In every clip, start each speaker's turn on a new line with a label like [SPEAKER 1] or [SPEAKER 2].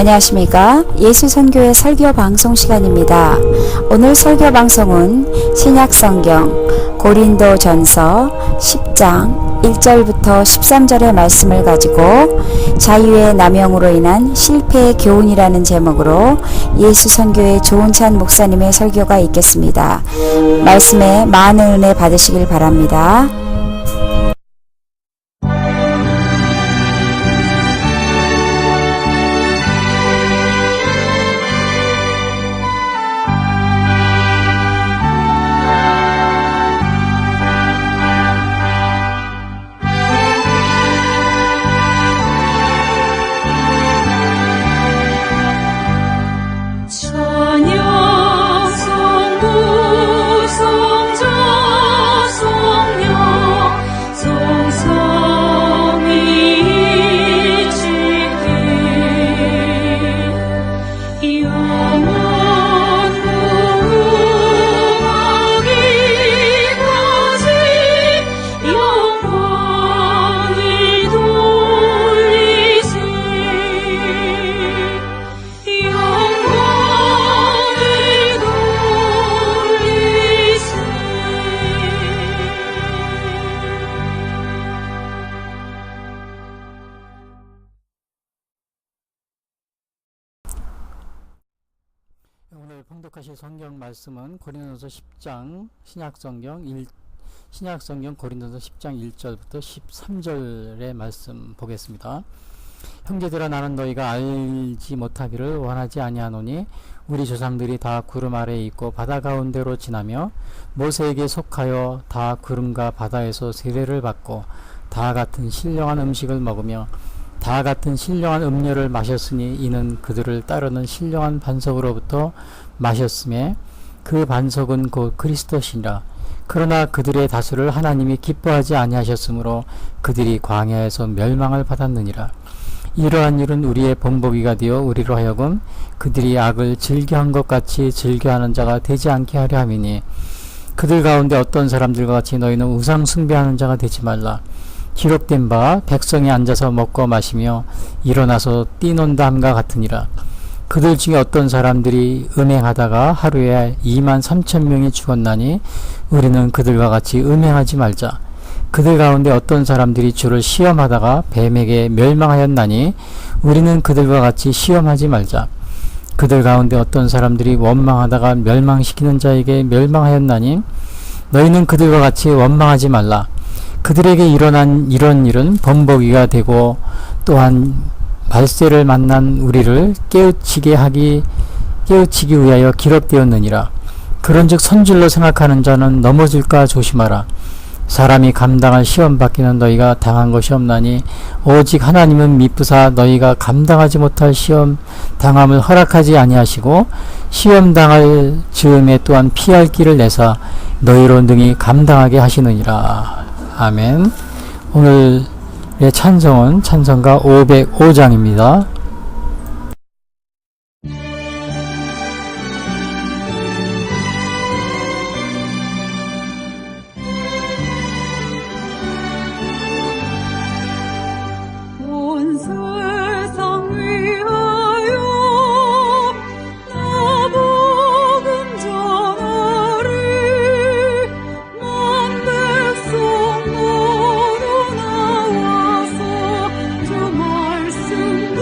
[SPEAKER 1] 안녕하십니까. 예수선교회 설교 방송 시간입니다. 오늘 설교 방송은 신약성경 고린도전서 10장 1절부터 13절의 말씀을 가지고 자유의 남용으로 인한 실패의 교훈이라는 제목으로 예수선교회 조은찬 목사님의 설교가 있겠습니다. 말씀에 많은 은혜 받으시길 바랍니다.
[SPEAKER 2] 오늘 봉독하실 성경 말씀은 고린도서 10장 신약성경 고린도서 10장 1절부터 13절의 말씀 보겠습니다. 형제들아, 나는 너희가 알지 못하기를 원하지 아니하노니 우리 조상들이 다 구름 아래에 있고 바다 가운데로 지나며 모세에게 속하여 다 구름과 바다에서 세례를 받고 다 같은 신령한 음식을 먹으며 다 같은 신령한 음료를 마셨으니 이는 그들을 따르는 신령한 반석으로부터 마셨음에 그 반석은 곧 그리스도시니라. 그러나 그들의 다수를 하나님이 기뻐하지 아니하셨으므로 그들이 광야에서 멸망을 받았느니라. 이러한 일은 우리의 본보기가 되어 우리로 하여금 그들이 악을 즐겨한 것 같이 즐겨하는 자가 되지 않게 하려 함이니, 그들 가운데 어떤 사람들과 같이 너희는 우상 숭배하는 자가 되지 말라. 기록된 바 백성이 앉아서 먹고 마시며 일어나서 뛰논다 함과 같으니라. 그들 중에 어떤 사람들이 음행하다가 하루에 23,000명이 죽었나니 우리는 그들과 같이 음행하지 말자. 그들 가운데 어떤 사람들이 주를 시험하다가 뱀에게 멸망하였나니 우리는 그들과 같이 시험하지 말자. 그들 가운데 어떤 사람들이 원망하다가 멸망시키는 자에게 멸망하였나니 너희는 그들과 같이 원망하지 말라. 그들에게 일어난 이런 일은 본보기가 되고 또한 말세를 만난 우리를 깨우치기 위하여 기록되었느니라. 그런즉 선줄로 생각하는 자는 넘어질까 조심하라. 사람이 감당할 시험 받기는 너희가 당한 것이 없나니 오직 하나님은 미쁘사 너희가 감당하지 못할 시험 당함을 허락하지 아니하시고 시험 당할 즈음에 또한 피할 길을 내사 너희로 능히 감당하게 하시느니라. 아멘. 오늘의 찬송은 찬송가 505장입니다.
[SPEAKER 3] 주 말씀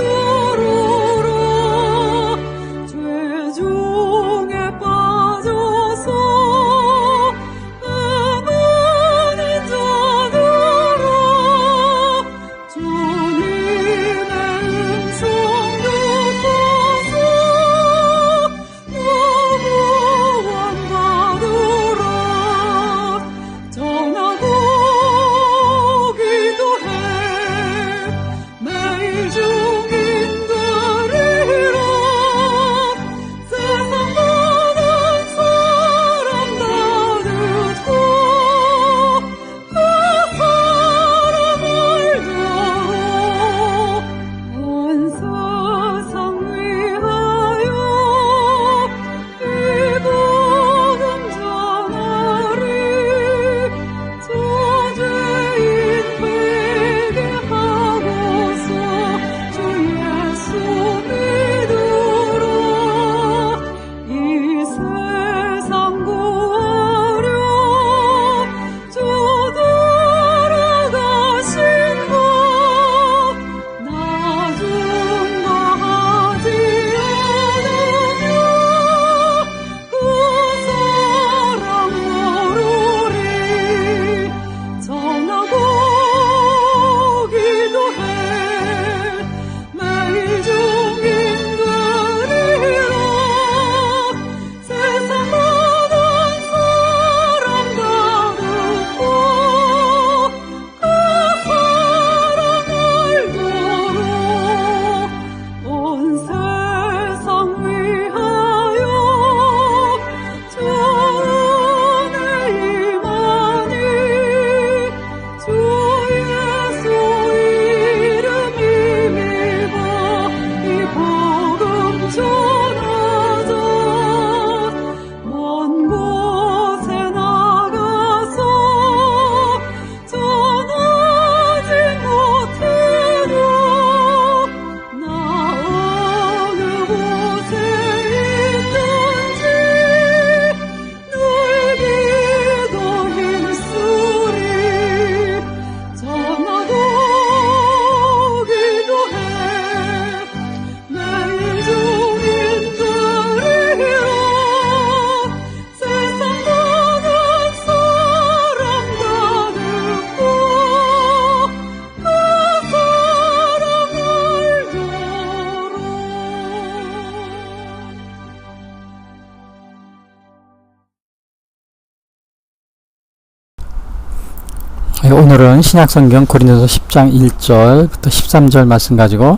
[SPEAKER 2] 오늘은 신약성경 고린도서 10장 1절부터 13절 말씀 가지고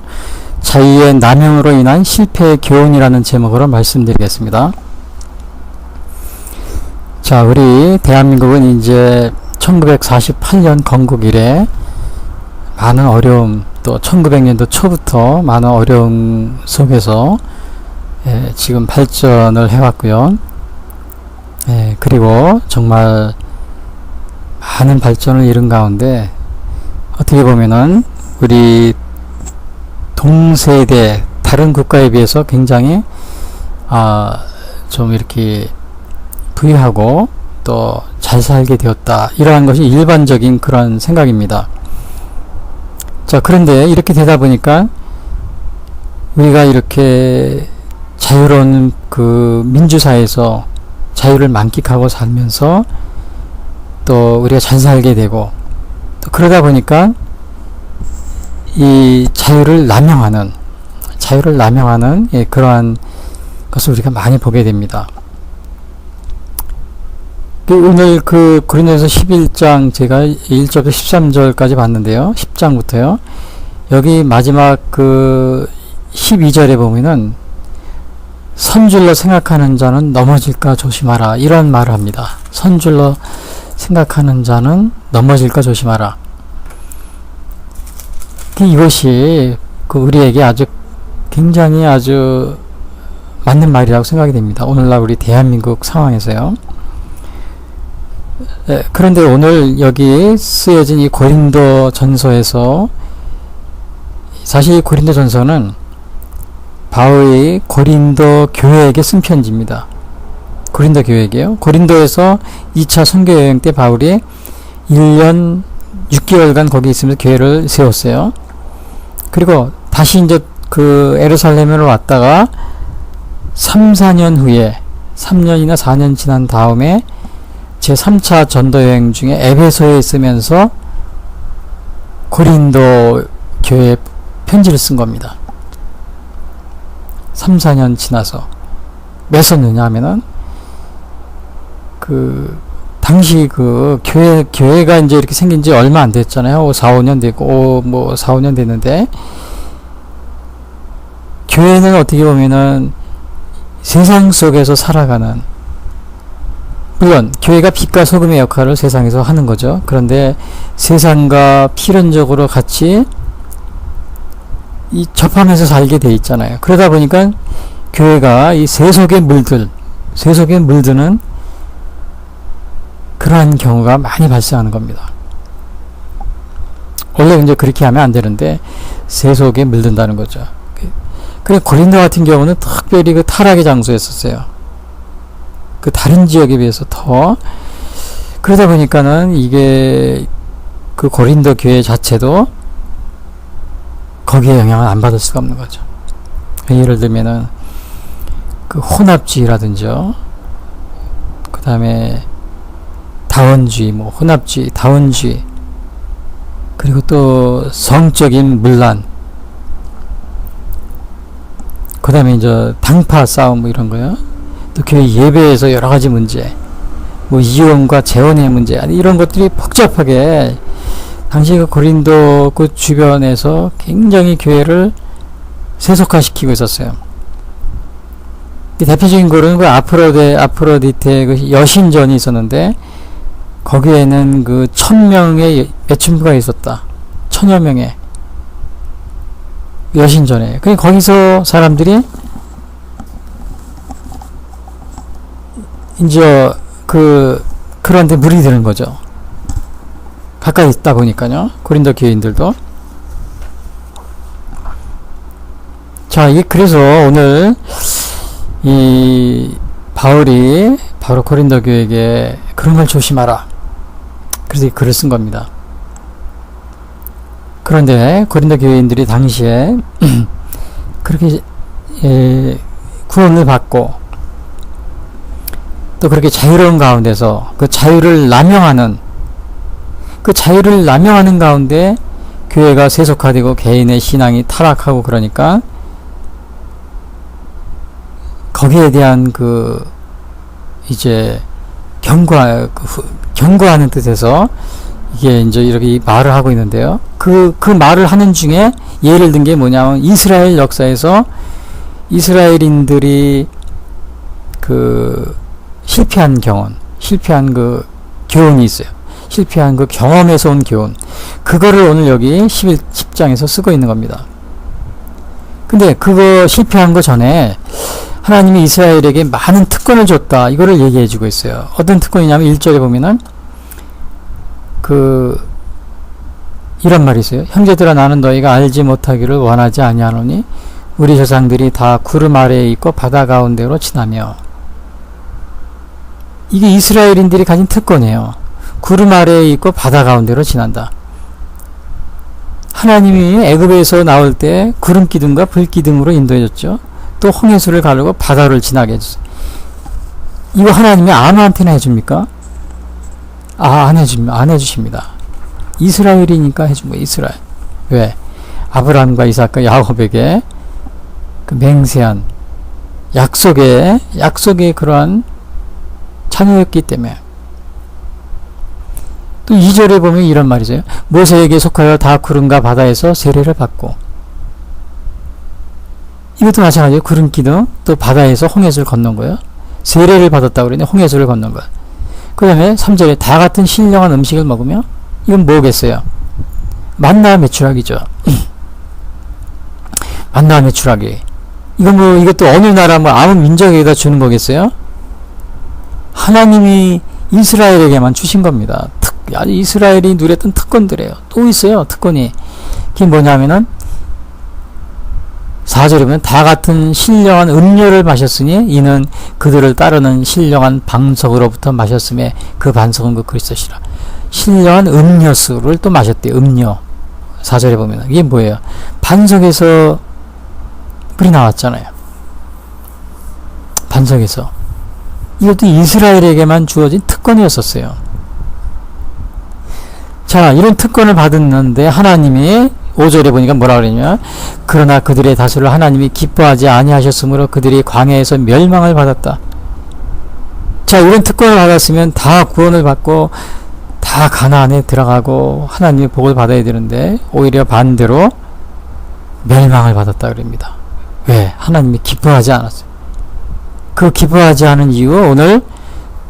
[SPEAKER 2] 자유의 남용으로 인한 실패의 교훈이라는 제목으로 말씀드리겠습니다. 자, 우리 대한민국은 이제 1948년 건국 이래 많은 어려움, 또 1900년도 초부터 많은 어려움 속에서 지금 발전을 해왔고요. 그리고 정말 많은 발전을 이룬 가운데 어떻게 보면은 우리 동세대 다른 국가에 비해서 굉장히 좀 이렇게 부유하고 또 잘 살게 되었다, 이러한 것이 일반적인 그런 생각입니다. 자, 그런데 이렇게 되다 보니까 우리가 이렇게 자유로운 그 민주사회에서 자유를 만끽하고 살면서 또 우리가 잘 살게 되고, 또 그러다 보니까 이 자유를 남용하는 그러한 것을 우리가 많이 보게 됩니다. 오늘 그 고린도서 11장 제가 1절부터 13절까지 봤는데요. 10장부터요. 여기 마지막 그 12절에 보면은 선줄로 생각하는 자는 넘어질까 조심하라, 이런 말을 합니다. 선줄로 생각하는 자는 넘어질까 조심하라. 이것이 그 우리에게 굉장히 아주 맞는 말이라고 생각이 됩니다. 오늘날 우리 대한민국 상황에서요. 그런데 오늘 여기 쓰여진 이 고린도 전서에서, 사실 고린도 전서는 바울이 고린도 교회에게 쓴 편지입니다. 고린도 교회에게요. 고린도에서 2차 선교 여행 때 바울이 1년 6개월간 거기 있으면서 교회를 세웠어요. 그리고 다시 이제 그 예루살렘으로 왔다가 3-4년 후에, 3년이나 4년 지난 다음에 제3차 전도 여행 중에 에베소에 있으면서 고린도 교회에 편지를 쓴 겁니다. 3-4년 지나서. 왜 썼느냐 하면은 그 당시 그 교회가 이제 이렇게 생긴 지 얼마 안 됐잖아요. 4-5년 됐고, 4-5년 됐는데, 교회는 어떻게 보면은 세상 속에서 살아가는, 물론 교회가 빛과 소금의 역할을 세상에서 하는 거죠. 그런데 세상과 필연적으로 같이 접하면서 살게 돼 있잖아요. 그러다 보니까 교회가 이 세속에 물드는 그러한 경우가 많이 발생하는 겁니다. 원래 이제 그렇게 하면 안 되는데 세속에 물든다는 거죠. 그래, 고린도 같은 경우는 특별히 그 타락의 장소였었어요. 그 다른 지역에 비해서 더. 그러다 보니까는 이게 그 고린도 교회 자체도 거기에 영향을 안 받을 수가 없는 거죠. 예를 들면은 그 혼합주의라든지요, 그 다음에 다원주의, 혼합주의, 다원주의, 그리고 또 성적인 문란, 그 다음에 이제 당파 싸움 이런 거요. 또 교회 예배에서 여러 가지 문제, 이혼과 재혼의 문제, 이런 것들이 복잡하게 당시 그 고린도 그 주변에서 굉장히 교회를 세속화시키고 있었어요. 대표적인 거는 그 아프로디테 그 여신전이 있었는데, 거기에는 그 1000명의 매춘부가 있었다. 1000여 명의 여신전에. 거기서 사람들이 이제 그런데 물이 드는 거죠. 가까이 있다 보니까요. 고린도 교인들도. 자, 그래서 오늘 이 바울이 바로 고린도 교회에게 그런 걸 조심하라, 그래서 이 글을 쓴 겁니다. 그런데 고린도 교인들이 당시에 그렇게 구원을 받고 또 그렇게 자유로운 가운데서 그 자유를 남용하는 가운데 교회가 세속화되고 개인의 신앙이 타락하고, 그러니까 거기에 대한 이제 경고하는 뜻에서 이게 이제 이렇게 말을 하고 있는데요. 그 말을 하는 중에 예를 든 게 뭐냐면 이스라엘 역사에서 이스라엘인들이 그 실패한 교훈이 있어요. 실패한 그 경험에서 온 교훈. 그거를 오늘 여기 10장에서 쓰고 있는 겁니다. 근데 그거 실패한 거 전에 하나님이 이스라엘에게 많은 특권을 줬다. 이거를 얘기해 주고 있어요. 어떤 특권이냐면 1절에 보면은 이런 말이 있어요. 형제들아 나는 너희가 알지 못하기를 원하지 아니하노니 우리 조상들이 다 구름 아래에 있고 바다 가운데로 지나며. 이게 이스라엘인들이 가진 특권이에요. 구름 아래에 있고 바다 가운데로 지난다. 하나님이 애굽에서 나올 때 구름 기둥과 불 기둥으로 인도해 줬죠. 또 홍해수를 가르고 바다를 지나게 해줬어요. 이거 하나님이 아무한테나 해줍니까? 안 해주십니다. 이스라엘이니까 해준 거예요. 이스라엘. 왜? 아브라함과 이삭과 야곱에게 그 맹세한 약속의 그러한 자녀였기 때문에. 또 2절에 보면 이런 말이죠. 모세에게 속하여 다 구름과 바다에서 세례를 받고. 이것도 마찬가지예요. 구름 기둥, 또 바다에서 홍해수를 건넌 거예요. 세례를 받았다고 그러는데 홍해수를 건넌 거예요. 그 다음에 3절에 다 같은 신령한 음식을 먹으며. 이건 뭐겠어요? 만나 메추라기죠. 만나 메추라기. 이것도 어느 나라 아무 민족에다 주는 거겠어요? 하나님이 이스라엘에게만 주신 겁니다. 이스라엘이 누렸던 특권들이에요. 또 있어요. 특권이. 그게 뭐냐면은 4절에 보면 다 같은 신령한 음료를 마셨으니 이는 그들을 따르는 신령한 방석으로부터 마셨음에 그 반석은 그 그리스도시라. 신령한 음료수를 또 마셨대요. 음료. 4절에 보면 이게 뭐예요? 반석에서 물이 나왔잖아요. 반석에서. 이것도 이스라엘에게만 주어진 특권이었었어요. 자, 이런 특권을 받았는데 하나님이 5절에 보니까 뭐라 그러냐면 그러나 그들의 다수를 하나님이 기뻐하지 아니하셨으므로 그들이 광야에서 멸망을 받았다. 자, 이런 특권을 받았으면 다 구원을 받고 다 가나안에 들어가고 하나님의 복을 받아야 되는데 오히려 반대로 멸망을 받았다 그럽니다. 왜? 하나님이 기뻐하지 않았어요. 그 기뻐하지 않은 이유 오늘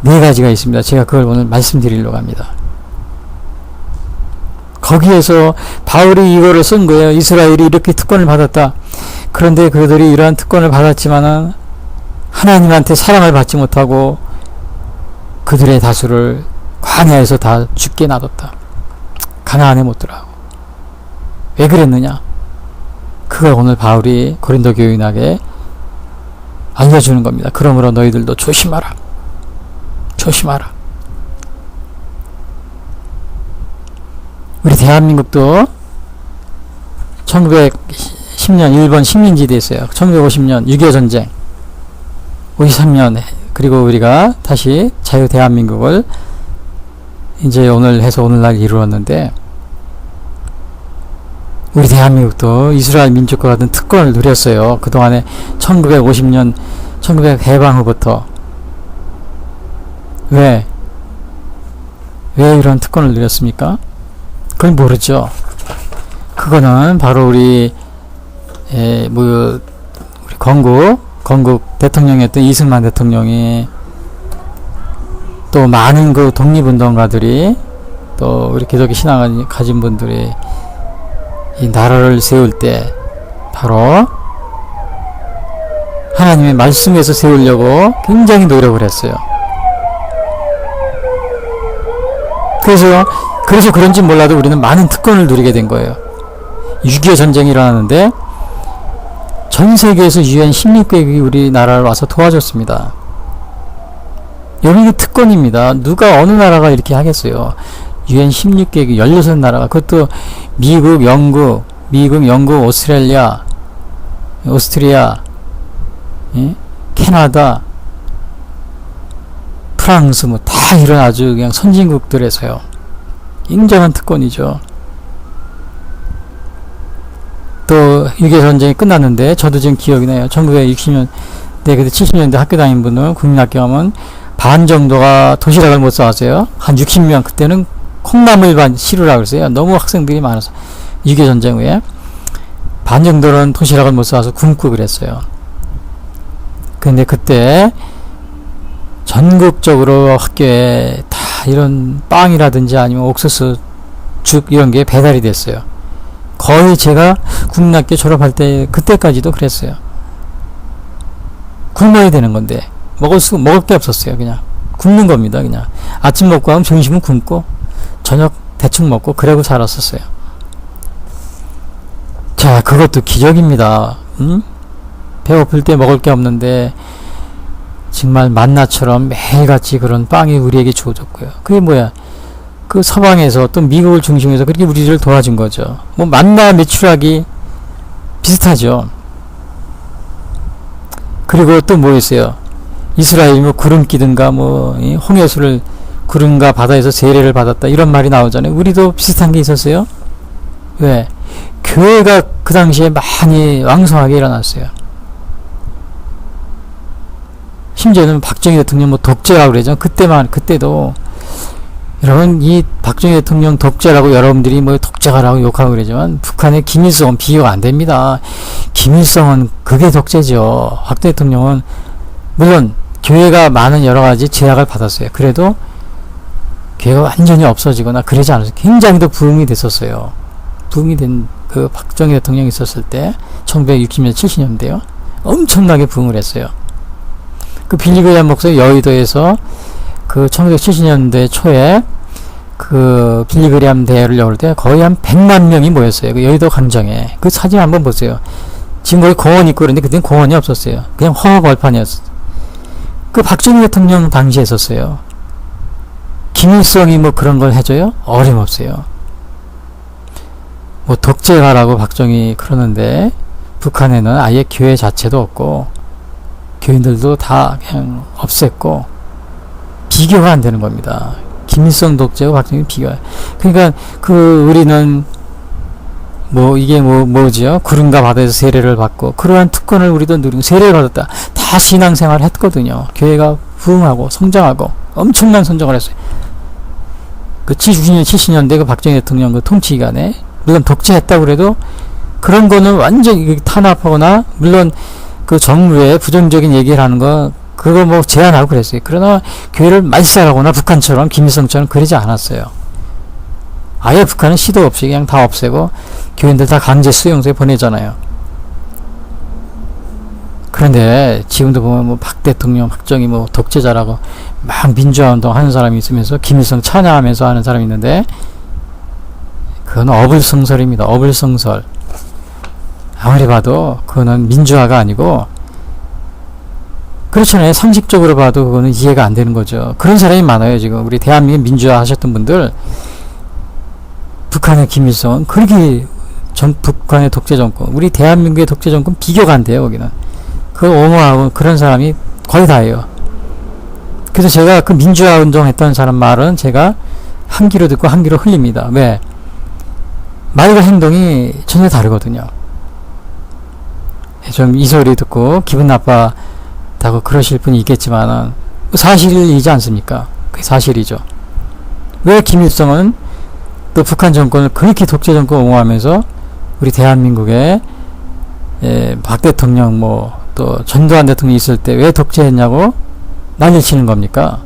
[SPEAKER 2] 4가지가 있습니다. 제가 그걸 오늘 말씀드리려고 합니다. 거기에서 바울이 이거를 쓴 거예요. 이스라엘이 이렇게 특권을 받았다. 그런데 그들이 이러한 특권을 받았지만은 하나님한테 사랑을 받지 못하고 그들의 다수를 광야에서 다 죽게 놔뒀다. 가나안에 못 들어가고. 왜 그랬느냐? 그걸 오늘 바울이 고린도 교인에게 알려주는 겁니다. 그러므로 너희들도 조심하라. 조심하라. 우리 대한민국도 1910년 일본 식민지 됐어요. 1950년 6.25 전쟁, 53년 그리고 우리가 다시 자유 대한민국을 이제 오늘날 이루었는데 우리 대한민국도 이스라엘 민족과 같은 특권을 누렸어요. 그동안에 1950년 1900 해방 후부터. 왜 이런 특권을 누렸습니까? 그건 모르죠. 그거는 바로 우리 건국 대통령이었던 이승만 대통령이 또 많은 그 독립운동가들이 또 우리 기독교 신앙을 가진 분들이 이 나라를 세울 때 바로 하나님의 말씀에서 세우려고 굉장히 노력을 했어요. 그래서 그런지 몰라도 우리는 많은 특권을 누리게 된 거예요. 6.25 전쟁이 일어나는데 전 세계에서 UN 16개국이 우리나라를 와서 도와줬습니다. 여기가 특권입니다. 누가 어느 나라가 이렇게 하겠어요. UN 16개국 16나라가 그것도 미국, 영국, 오스트리아, 캐나다, 프랑스 다 이런 아주 그냥 선진국들에서요. 굉장한 특권이죠. 또 6.25 전쟁이 끝났는데 저도 지금 기억이 나요. 1960년 그때 70년대 학교 다닌 분은 국민학교 가면 반 정도가 도시락을 못 싸왔어요. 한 60명 그때는 콩나물 시루라고 그랬어요. 너무 학생들이 많아서 6.25 전쟁 후에 반 정도는 도시락을 못 사와서 굶고 그랬어요. 근데 그때 전국적으로 학교에 다 이런 빵이라든지 아니면 옥수수, 죽 이런 게 배달이 됐어요. 거의 제가 국민학교 졸업할 때 그때까지도 그랬어요. 굶어야 되는 건데 먹을 게 없었어요. 그냥 굶는 겁니다. 그냥 아침 먹고 하면 점심은 굶고 저녁 대충 먹고 그러고 살았었어요. 자, 그것도 기적입니다. 응? 배고플 때 먹을 게 없는데 정말 만나처럼 매일같이 그런 빵이 우리에게 주어졌고요. 그게 뭐야? 그 서방에서 또 미국을 중심해서 그렇게 우리를 도와준 거죠. 뭐 만나 매출하기 비슷하죠. 그리고 또 뭐 있어요? 이스라엘이 뭐 구름 끼든가 뭐 홍해수를 구름과 바다에서 세례를 받았다 이런 말이 나오잖아요. 우리도 비슷한 게 있었어요. 왜? 교회가 그 당시에 많이 왕성하게 일어났어요. 심지어는 박정희 대통령 뭐 독재라고 그러죠. 그때도 여러분 이 박정희 대통령 독재라고 여러분들이 뭐 독재가라고 욕하고 그러지만 북한의 김일성은 비교가 안 됩니다. 김일성은 그게 독재죠. 박 대통령은 물론 교회가 많은 여러 가지 제약을 받았어요. 그래도 교회가 완전히 없어지거나 그러지 않았어요. 굉장히 더 부흥이 됐었어요. 부흥이 된 그 박정희 대통령이 있었을 때 1960년 70년대요. 엄청나게 부흥을 했어요. 그 빌리그레암 목사가 여의도에서 그 1970년대 초에 그 빌리그레암 대회를 열을 때 거의 한 100만 명이 모였어요. 그 여의도 광장에. 그 사진 한번 보세요. 지금 거기 공원이 있고 그런데 그때는 공원이 없었어요. 그냥 허허벌판이었어요. 그 박정희 대통령 당시에 있었어요. 김일성이 뭐 그런 걸 해줘요? 어림없어요. 뭐 독재가라고 박정희 그러는데 북한에는 아예 교회 자체도 없고 교인들도 다 그냥 없앴고 비교가 안 되는 겁니다. 김일성 독재와 박정희 비교가. 그러니까 그 우리는 뭐 이게 뭐지요? 구름과 바다에서 세례를 받고 그러한 특권을 우리도 누리고 세례를 받았다. 다 신앙생활을 했거든요. 교회가 부흥하고 성장하고 엄청난 선정을 했어요. 그 70년 70년대 그 박정희 대통령 그 통치 기간에 물론 독재했다고 그래도 그런 거는 완전히 탄압하거나 물론 그 정부의 부정적인 얘기를 하는 거 그거 뭐 제한하고 그랬어요. 그러나 교회를 말살하거나 북한처럼 김일성처럼 그러지 않았어요. 아예 북한은 시도 없이 그냥 다 없애고 교인들 다 강제 수용소에 보내잖아요. 그런데 지금도 보면 뭐 박 대통령, 박정희 뭐 독재자라고 막 민주화 운동 하는 사람이 있으면서 김일성 찬양하면서 하는 사람이 있는데 그건 어불성설입니다. 어불성설. 아무리 봐도 그거는 민주화가 아니고 그렇잖아요. 상식적으로 봐도 그거는 이해가 안 되는 거죠. 그런 사람이 많아요. 지금 우리 대한민국 민주화 하셨던 분들 북한의 김일성은 그렇게 북한의 독재 정권 우리 대한민국의 독재 정권 비교가 안 돼요. 거기는 그걸 옹호하고 그런 사람이 거의 다예요. 그래서 제가 그 민주화 운동했던 사람 말은 제가 한 귀로 듣고 한 귀로 흘립니다. 왜? 말과 행동이 전혀 다르거든요. 좀 이 소리 듣고 기분 나빠다고 그러실 분이 있겠지만은 사실이지 않습니까? 그게 사실이죠. 왜 김일성은 또 북한 정권을 그렇게 독재 정권 옹호하면서 우리 대한민국에 박 대통령 뭐 또 전두환 대통령이 있을 때 왜 독재했냐고 난리치는 겁니까?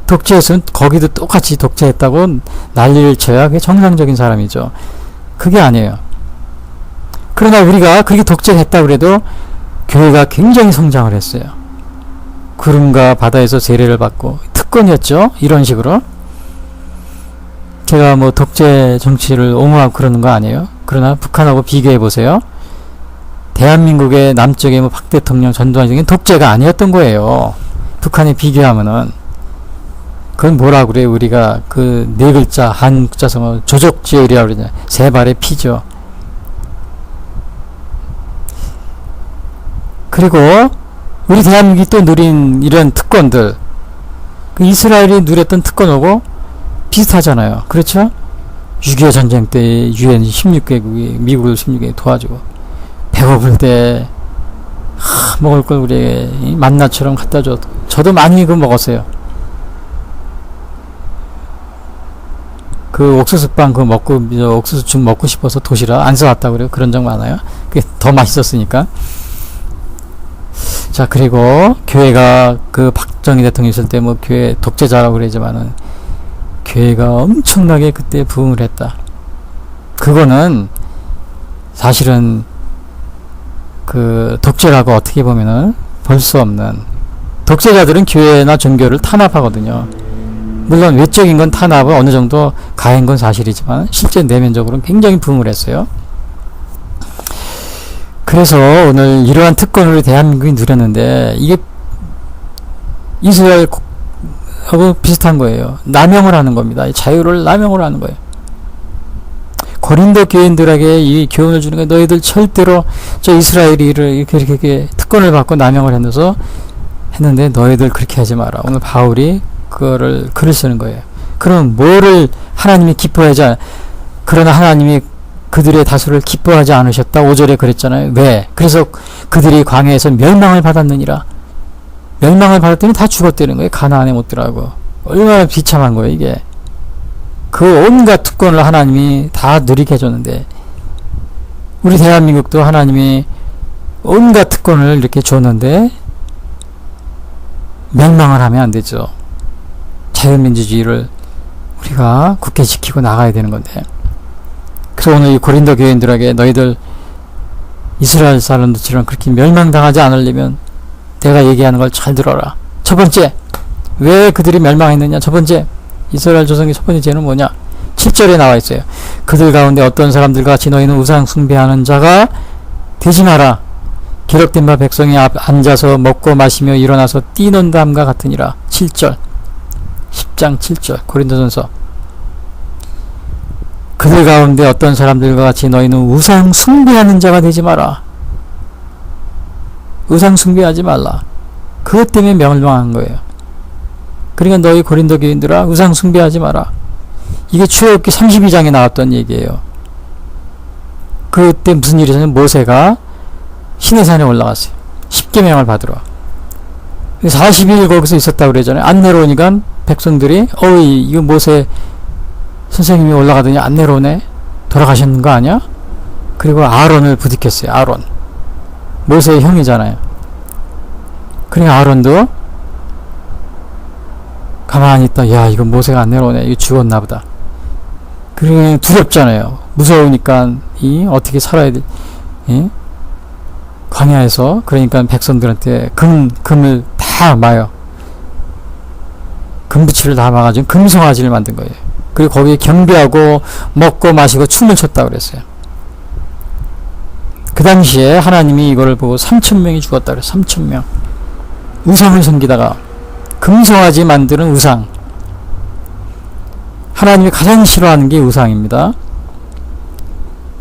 [SPEAKER 2] 독재했으면 거기도 똑같이 독재했다고 난리를 쳐야 그게 정상적인 사람이죠. 그게 아니에요. 그러나 우리가 그렇게 독재했다고 그래도 교회가 굉장히 성장을 했어요. 구름과 바다에서 세례를 받고 특권이었죠. 이런 식으로. 제가 뭐 독재 정치를 옹호하고 그러는 거 아니에요. 그러나 북한하고 비교해 보세요. 대한민국의 남쪽에 뭐 박 대통령, 전두환 등은 독재가 아니었던 거예요. 북한에 비교하면은. 그건 뭐라 그래요? 우리가 그 네 글자 한 글자서 뭐 조족지혈이라고 그러잖아요. 세 발의 피죠. 그리고 우리 대한민국이 또 누린 이런 특권들 그 이스라엘이 누렸던 특권하고 비슷하잖아요. 그렇죠? 6.25 전쟁 때 UN 16개국이 미국을 16개국이 도와주고 배고플 때 먹을 걸 우리 만나처럼 갖다 줘. 저도 많이 그거 먹었어요. 그 옥수수빵 그 먹고 옥수수죽 먹고 싶어서 도시락 안 사왔다고 그래요. 그런 적 많아요. 그게 더 맛있었으니까. 자, 그리고 교회가 그 박정희 대통령 있을 때 뭐 교회 독재자라고 그러지만은 교회가 엄청나게 그때 부흥을 했다. 그거는 사실은 그 독재라고 어떻게 보면은 볼 수 없는, 독재자들은 교회나 종교를 탄압하거든요. 물론 외적인 건 탄압은 어느 정도 가해인 건 사실이지만 실제 내면적으로는 굉장히 부흥을 했어요. 그래서 오늘 이러한 특권을 대한민국이 누렸는데 이게 이스라엘하고 비슷한 거예요. 남용을 하는 겁니다. 자유를 남용을 하는 거예요. 고린도 교인들에게 이 교훈을 주는 게, 너희들 절대로 저 이스라엘이 이렇게 특권을 받고 남용을 했는데 너희들 그렇게 하지 마라. 오늘 바울이 글을 쓰는 거예요. 그럼 뭐를 하나님이 기뻐하지, 그러나 하나님이 그들의 다수를 기뻐하지 않으셨다. 5절에 그랬잖아요. 왜? 그래서 그들이 광야에서 멸망을 받았느니라. 멸망을 받았더니 다 죽었다는 거예요. 가나안에 못 들어가고. 얼마나 비참한 거예요, 이게. 그 온갖 특권을 하나님이 다 누리게 해줬는데, 우리 대한민국도 하나님이 온갖 특권을 이렇게 줬는데 멸망을 하면 안 되죠. 자유민주주의를 우리가 굳게 지키고 나가야 되는 건데. 그래서 오늘 이 고린도 교인들에게 너희들 이스라엘 사람들처럼 그렇게 멸망당하지 않으려면 내가 얘기하는 걸 잘 들어라. 첫 번째, 왜 그들이 멸망했느냐? 첫 번째, 이스라엘 조상의 첫 번째 죄는 뭐냐? 7절에 나와 있어요. 그들 가운데 어떤 사람들과 같이 너희는 우상 숭배하는 자가 되지 마라. 기록된 바 백성이 앉아서 먹고 마시며 일어나서 뛰논담과 같으니라. 7절, 10장 7절 고린도전서. 그들 가운데 어떤 사람들과 같이 너희는 우상 숭배하는 자가 되지 마라. 우상 숭배하지 말라. 그것 때문에 멸망한 거예요. 그러니까 너희 고린도 교인들아, 우상 숭배하지 마라. 이게 출애굽기 32장에 나왔던 얘기예요. 그때 무슨 일이 있었냐면 모세가 시내산에 올라갔어요. 10계명을 받으러. 40일 거기서 있었다고 그러잖아요. 안 내려오니까 백성들이 어이, 이거 모세 선생님이 올라가더니 안 내려오네. 돌아가셨는 거 아니야? 그리고 아론을 부딪혔어요. 아론. 모세의 형이잖아요. 그러니까 아론도 가만히 있다. 야, 이거 모세가 안 내려오네. 이거 죽었나 보다. 그러니까 두렵잖아요. 무서우니까 어떻게 살아야 돼. 예? 광야에서. 그러니까 백성들한테 금을 다 마요. 금붙이를 다 마가지고 금송아지를 만든 거예요. 그리고 거기에 경배하고 먹고 마시고 춤을 췄다고 그랬어요. 그 당시에 하나님이 이거를 보고 3,000명이 죽었다 그랬어요. 3,000명. 우상을 섬기다가 금송아지 만드는 우상. 하나님이 가장 싫어하는 게 우상입니다.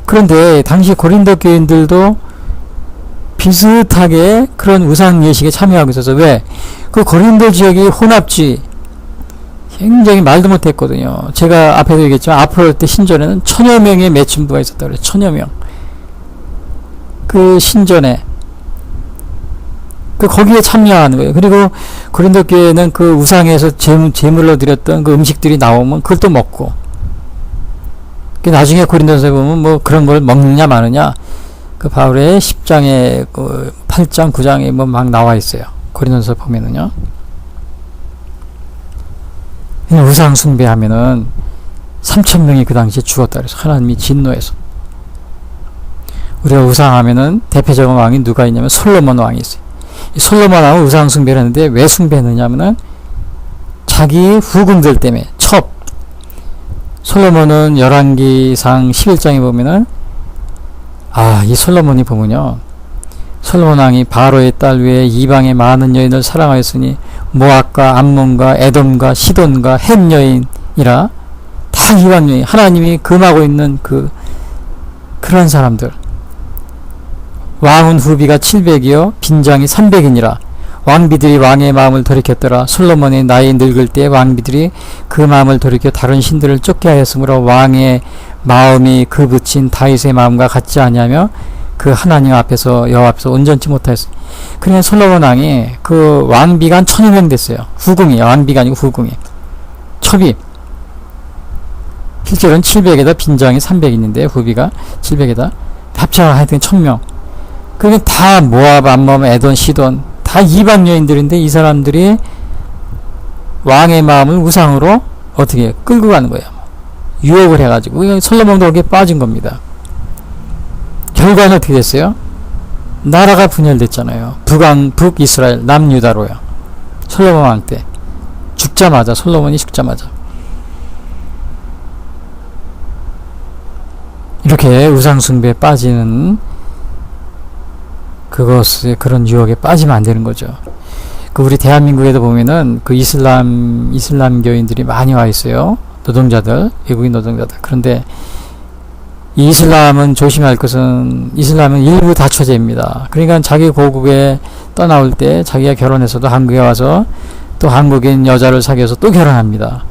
[SPEAKER 2] 그런데 당시 고린도 교인들도 비슷하게 그런 우상 예식에 참여하고 있어서, 왜? 그 고린도 지역이 혼합주의, 굉장히 말도 못했거든요. 제가 앞에도 얘기했지만 앞으로 때 신전에는 1,000여 명의 매춘부가 있었다고 그래요. 1,000여 명. 그 신전에 거기에 참여하는 거예요. 그리고 고린도 교회는 그 우상에서 제물로 드렸던 그 음식들이 나오면 그걸 또 먹고. 나중에 고린도서에 보면 뭐 그런 걸 먹느냐 마느냐, 그 바울의 10장에 그 8장 9장에 뭐 막 나와 있어요. 고린도서 보면은요. 우상 숭배하면은 3,000명이 그 당시에 죽었다 그래서 하나님이 진노해서. 우리가 우상하면은 대표적인 왕이 누가 있냐면 솔로몬 왕이 있어요. 이 솔로몬 왕은 우상 숭배를 했는데 왜 숭배했느냐면은 자기 후궁들 때문에. 솔로몬은 열왕기상 11장에 보면은, 이 솔로몬이 보면요, 솔로몬 왕이 바로의 딸 외에 이방의 많은 여인을 사랑하였으니 모압과 암몬과 에돔과 시돈과 헷 여인이라, 다 이방 여인, 하나님이 금하고 있는 그런 사람들. 왕은 후비가 700이요 빈장이 300이니라. 왕비들이 왕의 마음을 돌이켰더라. 솔로몬의 나이 늙을 때 왕비들이 그 마음을 돌이켜 다른 신들을 쫓게 하였으므로 왕의 마음이 그 붙인 다윗의 마음과 같지 아니하며 그 하나님 앞에서 여호와 앞에서 온전치 못하였어. 그러니까 솔로몬 왕이 그 왕비가 한 1,000여 명 됐어요. 후궁이, 왕비가 아니고 후궁이. 첩이 실제로는 700에다 빈장이 300 있는데 후비가 700에다 합쳐서 하여튼 1000명. 그게 다 모압, 암몬, 에돈, 시돈 다 이방 여인들인데 이 사람들이 왕의 마음을 우상으로 어떻게 끌고 가는 거예요. 유혹을 해가지고 솔로몬도 거기에 빠진 겁니다. 결과는 어떻게 됐어요? 나라가 분열됐잖아요. 북이스라엘, 남유다로요. 솔로몬 왕 때 죽자마자, 솔로몬이 죽자마자 이렇게 우상숭배에 빠지는 그것에, 그런 유혹에 빠지면 안 되는 거죠. 그 우리 대한민국에도 보면은 그 이슬람교인들이 많이 와 있어요. 노동자들, 외국인 노동자들. 그런데 이 이슬람은 조심할 것은, 이슬람은 일부 다처제입니다. 그러니까 자기 고국에 떠나올 때 자기가 결혼해서도 한국에 와서 또 한국인 여자를 사귀어서 또 결혼합니다.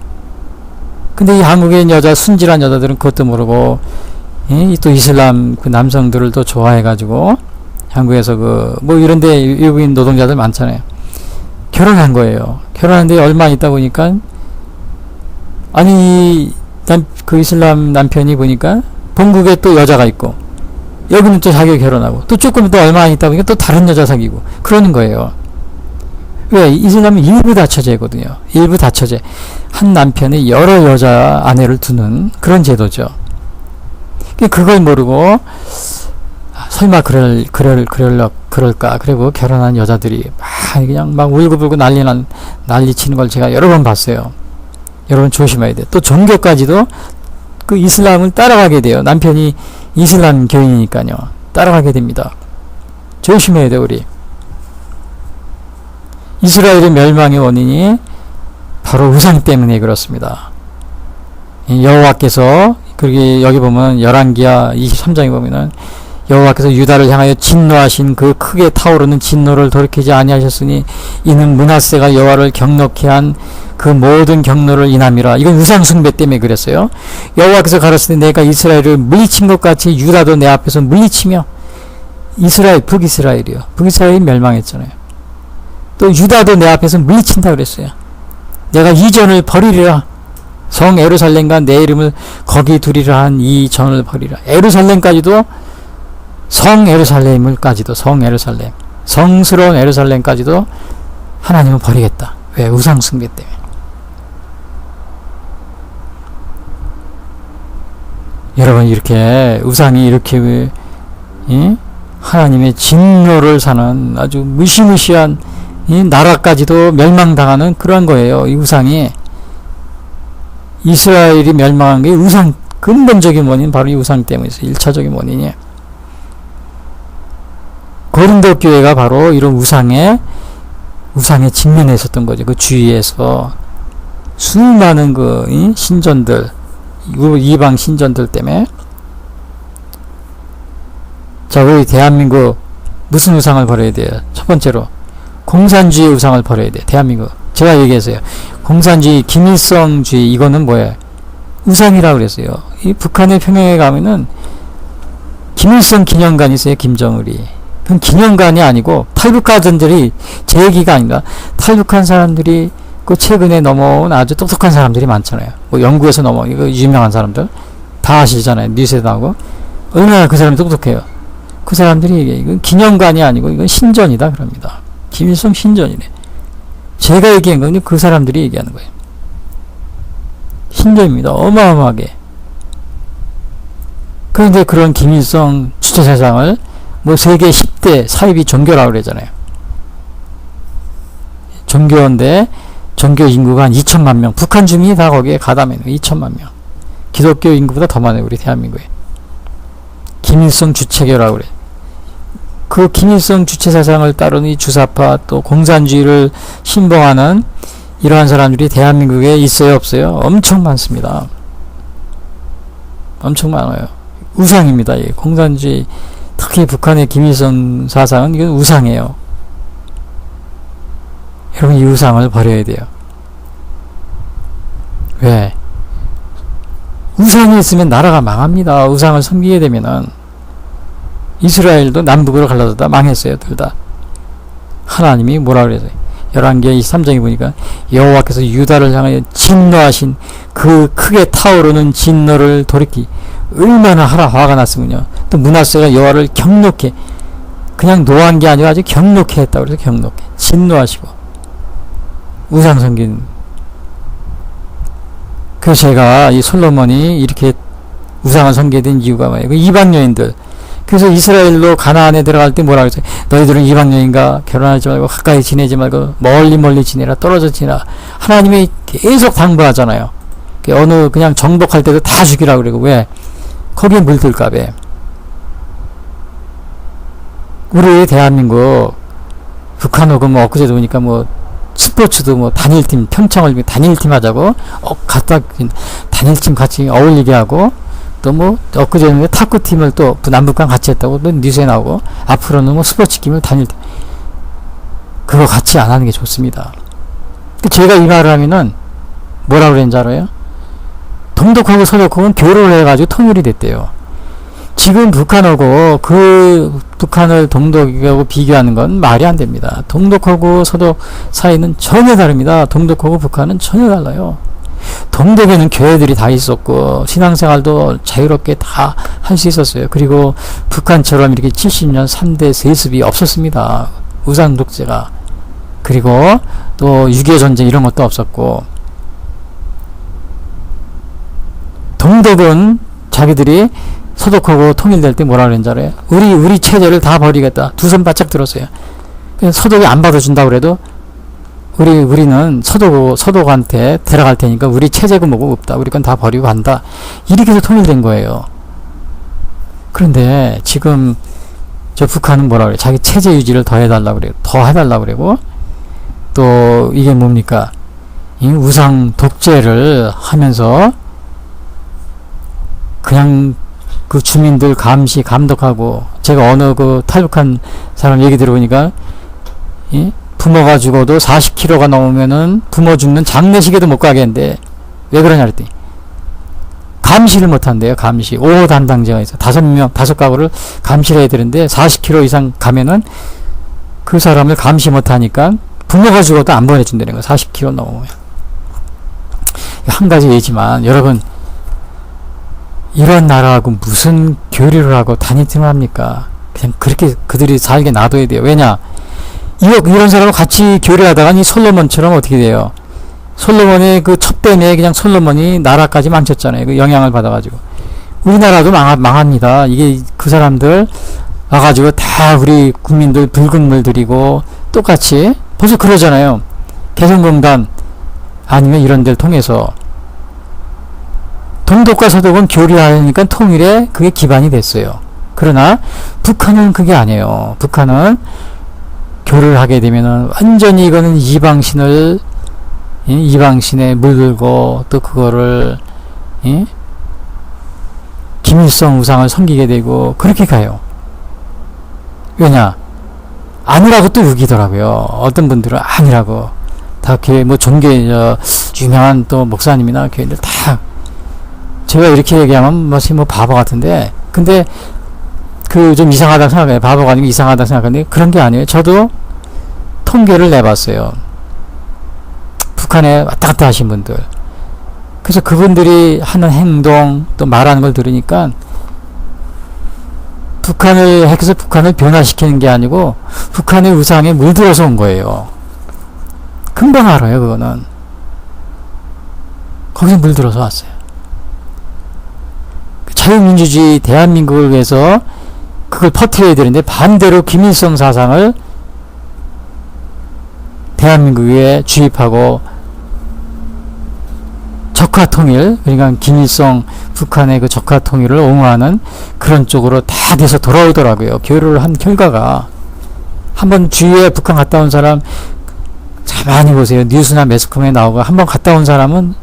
[SPEAKER 2] 근데 이 한국인 여자, 순진한 여자들은 그것도 모르고 또 이슬람 그 남성들을 또 좋아해가지고 한국에서 뭐 이런데 외국인 노동자들 많잖아요. 결혼한 거예요. 결혼하는데 얼마 있다 보니까 아니 그 이슬람 남편이 보니까 본국에 또 여자가 있고 여기는 또 자기가 결혼하고 또 조금 더 얼마 있다 보니까 또 다른 여자 사귀고 그러는 거예요. 왜? 이슬람은 일부 다처제거든요. 일부 다처제. 한 남편이 여러 여자 아내를 두는 그런 제도죠. 그걸 모르고 설마 그럴까. 그리고 결혼한 여자들이 그냥 막 울고불고 난리 치는 걸 제가 여러 번 봤어요. 여러분 조심해야 돼요. 또 종교까지도 그 이슬람을 따라가게 돼요. 남편이 이슬람 교인이니까요. 따라가게 됩니다. 조심해야 돼요, 우리. 이스라엘의 멸망의 원인이 바로 우상 때문에 그렇습니다. 여호와께서, 그러기 여기 보면 열왕기하 23장에 보면은 여호와께서 유다를 향하여 진노하신 그 크게 타오르는 진노를 돌이키지 아니하셨으니 이는 므낫세가 여호와를 경노케 한 그 모든 경노를 인함이라. 이건 우상 숭배 때문에 그랬어요. 여호와께서 가라사대 내가 이스라엘을 물리친 것 같이 유다도 내 앞에서 물리치며 북이스라엘이요. 북이스라엘이 멸망했잖아요. 또 유다도 내 앞에서 물리친다 그랬어요. 내가 이 전을 버리리라. 성 에루살렘과 내 이름을 거기 두리라 한 이 전을 버리라. 에루살렘까지도 성에루살렘 성스러운 에루살렘까지도 하나님은 버리겠다. 왜? 우상 숭배 때문에. 여러분 이렇게 우상이 이렇게 하나님의 진노를 사는 아주 무시무시한 이 나라까지도 멸망당하는 그런 거예요. 이 우상이. 이스라엘이 멸망한 게 우상, 근본적인 원인 바로 이 우상 때문이었어요. 1차적인 원인이. 고린도 교회가 바로 이런 우상에 직면해 있었던 거죠. 그 주위에서 수많은 신전들, 이방 신전들 때문에. 자, 우리 대한민국 무슨 우상을 버려야 돼요? 첫 번째로 공산주의 우상을 버려야 돼요. 대한민국. 제가 얘기했어요. 공산주의, 김일성주의, 이거는 뭐예요? 우상이라고 그랬어요. 이 북한의 평양에 가면은 김일성 기념관이 있어요. 김정일이. 그건 기념관이 아니고 탈북하던들이, 제 얘기가 아닙니다. 탈북한 사람들이 그 최근에 넘어온 아주 똑똑한 사람들이 많잖아요. 뭐 영국에서 이거 유명한 사람들 다 아시잖아요. 뉴스에 나오고. 얼마나 그 사람이 똑똑해요. 그 사람들이 이건 기념관이 아니고 이건 신전이다 그럽니다. 김일성 신전이래. 제가 얘기한 건 그 사람들이 얘기하는 거예요. 신전입니다. 어마어마하게. 그런데 그런 김일성 주체사상을 뭐 세계 10대 사이비 종교라고 그러잖아요. 종교인데 종교 인구가 한 2천만 명. 북한 주민이 다 거기에 가담해. 2천만 명. 기독교 인구보다 더 많아요. 우리 대한민국에. 김일성 주체교라고 그래. 그 김일성 주체사상을 따르는 이 주사파 또 공산주의를 신봉하는 이러한 사람들이 대한민국에 있어요, 없어요? 엄청 많습니다. 엄청 많아요. 우상입니다. 이 공산주의, 특히 북한의 김일성 사상은 이건 우상이에요. 여러분 이 우상을 버려야 돼요. 왜? 우상이 있으면 나라가 망합니다. 우상을 섬기게 되면은. 이스라엘도 남북으로 갈라서다 망했어요. 둘 다. 하나님이 뭐라 그랬어요? 11개 23장에 보니까 여호와께서 유다를 향하여 진노하신 그 크게 타오르는 진노를 돌이키 얼마나 하라 화가 났으면요. 또 므낫세가 여호와를 경노케, 그냥 노한 게 아니라 아주 경노케 했다고 그래서 경노케, 진노하시고 우상 섬긴. 그래서 제가 이 솔로몬이 이렇게 우상을 섬기게 된 이유가 뭐예요? 그 이방 여인들. 그래서 이스라엘로 가나안에 들어갈 때 뭐라 그랬어요? 너희들은 이방 여인과 결혼하지 말고 가까이 지내지 말고 멀리 지내라, 떨어져 지내라. 하나님이 계속 당부하잖아요. 어느 그냥 정복할 때도 다 죽이라 그러고. 왜? 거기에 물들까 봐. 우리 대한민국 북한 오고 뭐 엊그제도 보니까 뭐 스포츠도 뭐 단일팀, 평창을 단일팀 하자고 갖다 단일팀 같이 어울리게 하고, 또 뭐 엊그제는 탁구팀을 또 남북한 같이 했다고 또 뉴스에 나오고, 앞으로는 뭐 스포츠팀을 단일팀, 그거 같이 안 하는 게 좋습니다. 제가 이 말을 하면은 뭐라 그랬는지 알아요? 동독하고 서독하고는 교류를 해가지고 통일이 됐대요. 지금 북한하고 그 북한을 동독하고 비교하는 건 말이 안 됩니다. 동독하고 서독 사이는 전혀 다릅니다. 동독하고 북한은 전혀 달라요. 동독에는 교회들이 다 있었고 신앙생활도 자유롭게 다 할 수 있었어요. 그리고 북한처럼 이렇게 70년 3대 세습이 없었습니다. 우상 독재가. 그리고 또 6.25 전쟁 이런 것도 없었고, 동독은 자기들이 서독하고 통일될 때 뭐라 그랬는지 알아요? 우리 체제를 다 버리겠다. 두 손 바짝 들었어요. 서독이 안 받아준다고 그래도 우리는 서독한테 데려갈 테니까 우리 체제고 뭐고 없다. 우리 건 다 버리고 간다. 이렇게 해서 통일된 거예요. 그런데 지금 저 북한은 뭐라 그래? 자기 체제 유지를 더 해달라고 그래요. 더 해달라고 그러고, 또 이게 뭡니까? 이 우상 독재를 하면서 그냥 그 주민들 감시 감독하고, 제가 어느 그 탈북한 사람 얘기 들어보니까 부모가 죽어도 40kg가 넘으면은 부모 죽는 장례식에도 못 가겠는데 왜 그러냐 그랬더니 감시를 못 한대요. 감시. 5호 담당자가 있어. 5가구를 감시를 해야 되는데 40kg 이상 가면은 그 사람을 감시 못 하니까 부모가 죽어도 안 보내준다는 거예요. 40kg 넘으면. 한 가지 예지만 여러분, 이런 나라하고 무슨 교류를 하고 단일팀을 합니까? 그냥 그렇게 그들이 살게 놔둬야 돼요. 왜냐? 이런 사람을 같이 교류하다가 이 솔로몬처럼 어떻게 돼요? 솔로몬의 그 첩대에 그냥 솔로몬이 나라까지 망쳤잖아요. 그 영향을 받아가지고. 우리나라도 망합니다. 이게 그 사람들 와가지고 다 우리 국민들 붉은 물 들이고 똑같이 벌써 그러잖아요. 개성공단 아니면 이런 데를 통해서 동독과 서독은 교류하니까 통일에 그게 기반이 됐어요. 그러나 북한은 그게 아니에요. 북한은 교류를 하게 되면은 완전히 이거는 이방신에 물들고, 또 그거를 김일성 우상을 섬기게 되고 그렇게 가요. 왜냐? 아니라고 또 우기더라고요. 어떤 분들은 아니라고. 다 교회 뭐 종교에 유명한 또 목사님이나 교회들 다, 제가 이렇게 얘기하면 뭐 바보 같은데, 근데 그 좀 이상하다고 생각해요. 바보가 아니고 이상하다고 생각하는데 그런 게 아니에요. 저도 통계를 내봤어요. 북한에 왔다 갔다 하신 분들. 그래서 그분들이 하는 행동 또 말하는 걸 들으니까 북한을 해서 북한을 변화시키는 게 아니고 북한의 우상에 물들어서 온 거예요. 금방 알아요. 그거는 거기서 물들어서 왔어요. 자유민주주의 대한민국을 위해서 그걸 퍼뜨려야 되는데 반대로 김일성 사상을 대한민국에 주입하고 적화통일, 그러니까 김일성 북한의 그 적화통일을 옹호하는 그런 쪽으로 다 돼서 돌아오더라고요. 교류를 한 결과가. 한번 주위에 북한 갔다 온 사람 참 많이 보세요. 뉴스나 매스컴에 나오고 한번 갔다 온 사람은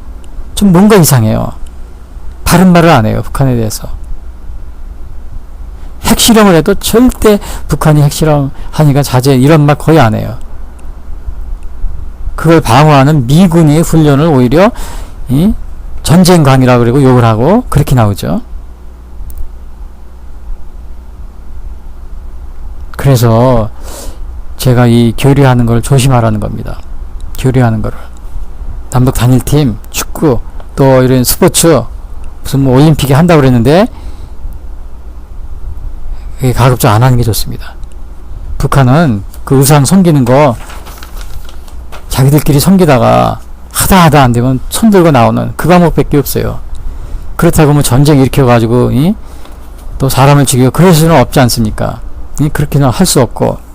[SPEAKER 2] 좀 뭔가 이상해요. 다른 말을 안 해요. 북한에 대해서. 핵실험을 해도 절대 북한이 핵실험 하니까 자제, 이런 말 거의 안 해요. 그걸 방어하는 미군의 훈련을 오히려 전쟁광이라고 그러고 욕을 하고 그렇게 나오죠. 그래서 제가 이 교류하는 걸 조심하라는 겁니다. 교류하는 거를. 남북 단일팀, 축구, 또 이런 스포츠, 무슨 뭐 올림픽에 한다고 그랬는데, 가급적 안 하는 게 좋습니다. 북한은 그 우상 섬기는 거, 자기들끼리 섬기다가 하다 안 되면 손 들고 나오는 그 과목밖에 없어요. 그렇다고 뭐 전쟁 일으켜가지고, 또 사람을 죽이고 그럴 수는 없지 않습니까? 그렇게는 할 수 없고.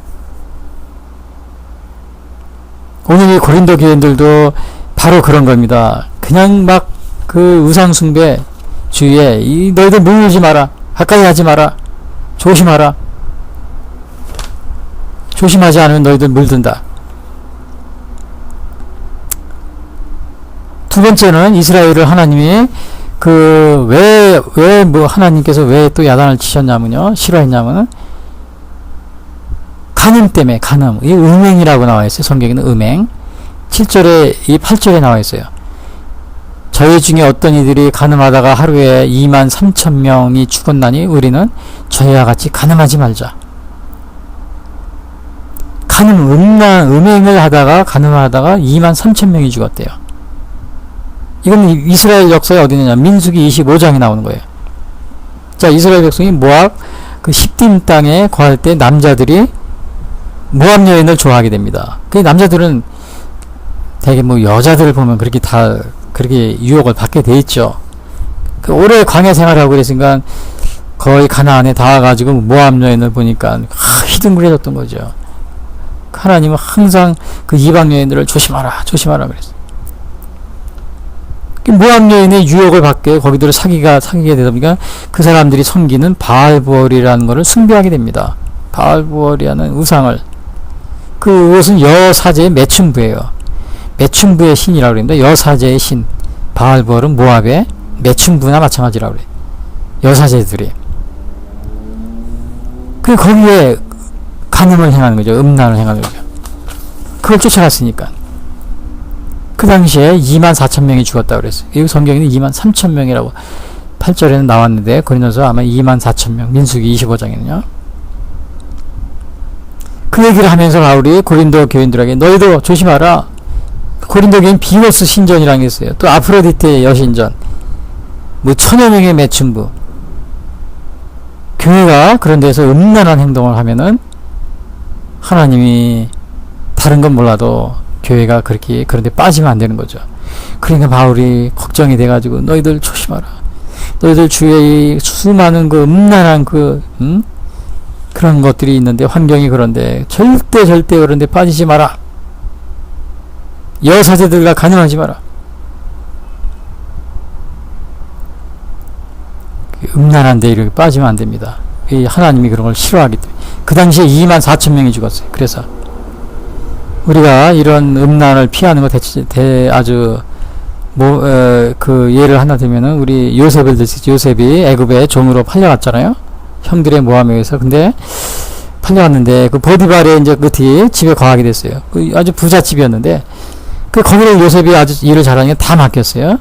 [SPEAKER 2] 오늘 이 고린도 교인들도 바로 그런 겁니다. 그냥 막 그 우상숭배 주위에 너희들 물지 마라. 가까이 하지 마라. 조심하라. 조심하지 않으면 너희들 물든다. 두 번째는 이스라엘을 하나님이 왜 하나님께서 왜 또 야단을 치셨냐면요. 싫어했냐면은 간음 때문에, 간음. 이 음행이라고 나와 있어요. 성경에는 음행. 7절에, 8절에 나와 있어요. 저희 중에 어떤 이들이 간음하다가 하루에 23,000명이 죽었나니 우리는 저희와 같이 간음하지 말자. 음행을 하다가, 간음하다가 23,000명이 죽었대요. 이건 이스라엘 역사에 어디 있느냐. 민수기 25장에 나오는 거예요. 자, 이스라엘 백성이 모압 그 십딤 땅에 거할 때 남자들이 모압 여인을 좋아하게 됩니다. 그 남자들은 되게 뭐 여자들을 보면 그렇게 유혹을 받게 돼 있죠. 그 오래 광야 생활하고 그랬으니까 거의 가나안에 닿아가지고 모압 여인을 보니까 희둥그레졌던 거죠. 하나님은 항상 그 이방 여인들을 조심하라 그랬어요. 모압 여인의 유혹을 받게 거기들을 사귀게 되다 보니까 그 사람들이 섬기는 바알부얼이라는 것을 숭배하게 됩니다. 바알부얼이라는 우상을. 그것은 여사제의 매춘부예요. 매춘부의 신이라고 그럽니다. 여사제의 신. 바알부얼은 모압의 매춘부나 마찬가지라고 그래요. 여사제들이. 거기에 간음을 행하는 거죠. 음란을 행하는 거죠. 그걸 쫓아갔으니까. 그 당시에 24,000명이 죽었다고 그랬어요. 이 성경에는 23,000명이라고 8절에는 나왔는데 고린도서 아마 24,000명. 민수기 25장에는요. 그 얘기를 하면서 바울이 고린도 교인들에게 너희도 조심하라. 고린도 교인 비너스 신전이라는 게 있어요. 또 아프로디테 여신전. 뭐 1000여 명의 매춘부. 교회가 그런 데서 음란한 행동을 하면은 하나님이 다른 건 몰라도 교회가 그런데 빠지면 안 되는 거죠. 그러니까 바울이 걱정이 돼가지고 너희들 조심하라. 너희들 주위에 수많은 그 음란한 그런 것들이 있는데 환경이 그런데 절대 그런데 빠지지 마라. 여사제들과 간음하지 마라. 음란한 데 이렇게 빠지면 안 됩니다. 하나님이 그런 걸 싫어하기 때문에. 그 당시에 24,000명이 죽었어요. 그래서 우리가 이런 음란을 피하는 거 아주 그 예를 하나 들면은 우리 요셉을 드시죠. 요셉이 애굽에 종으로 팔려갔잖아요. 형들의 모함에 의해서. 근데 팔려갔는데 그 보디발의 이제 끝이 집에 거하게 됐어요. 아주 부잣집이었는데 거기를 요셉이 아주 일을 잘하니까 다 맡겼어요.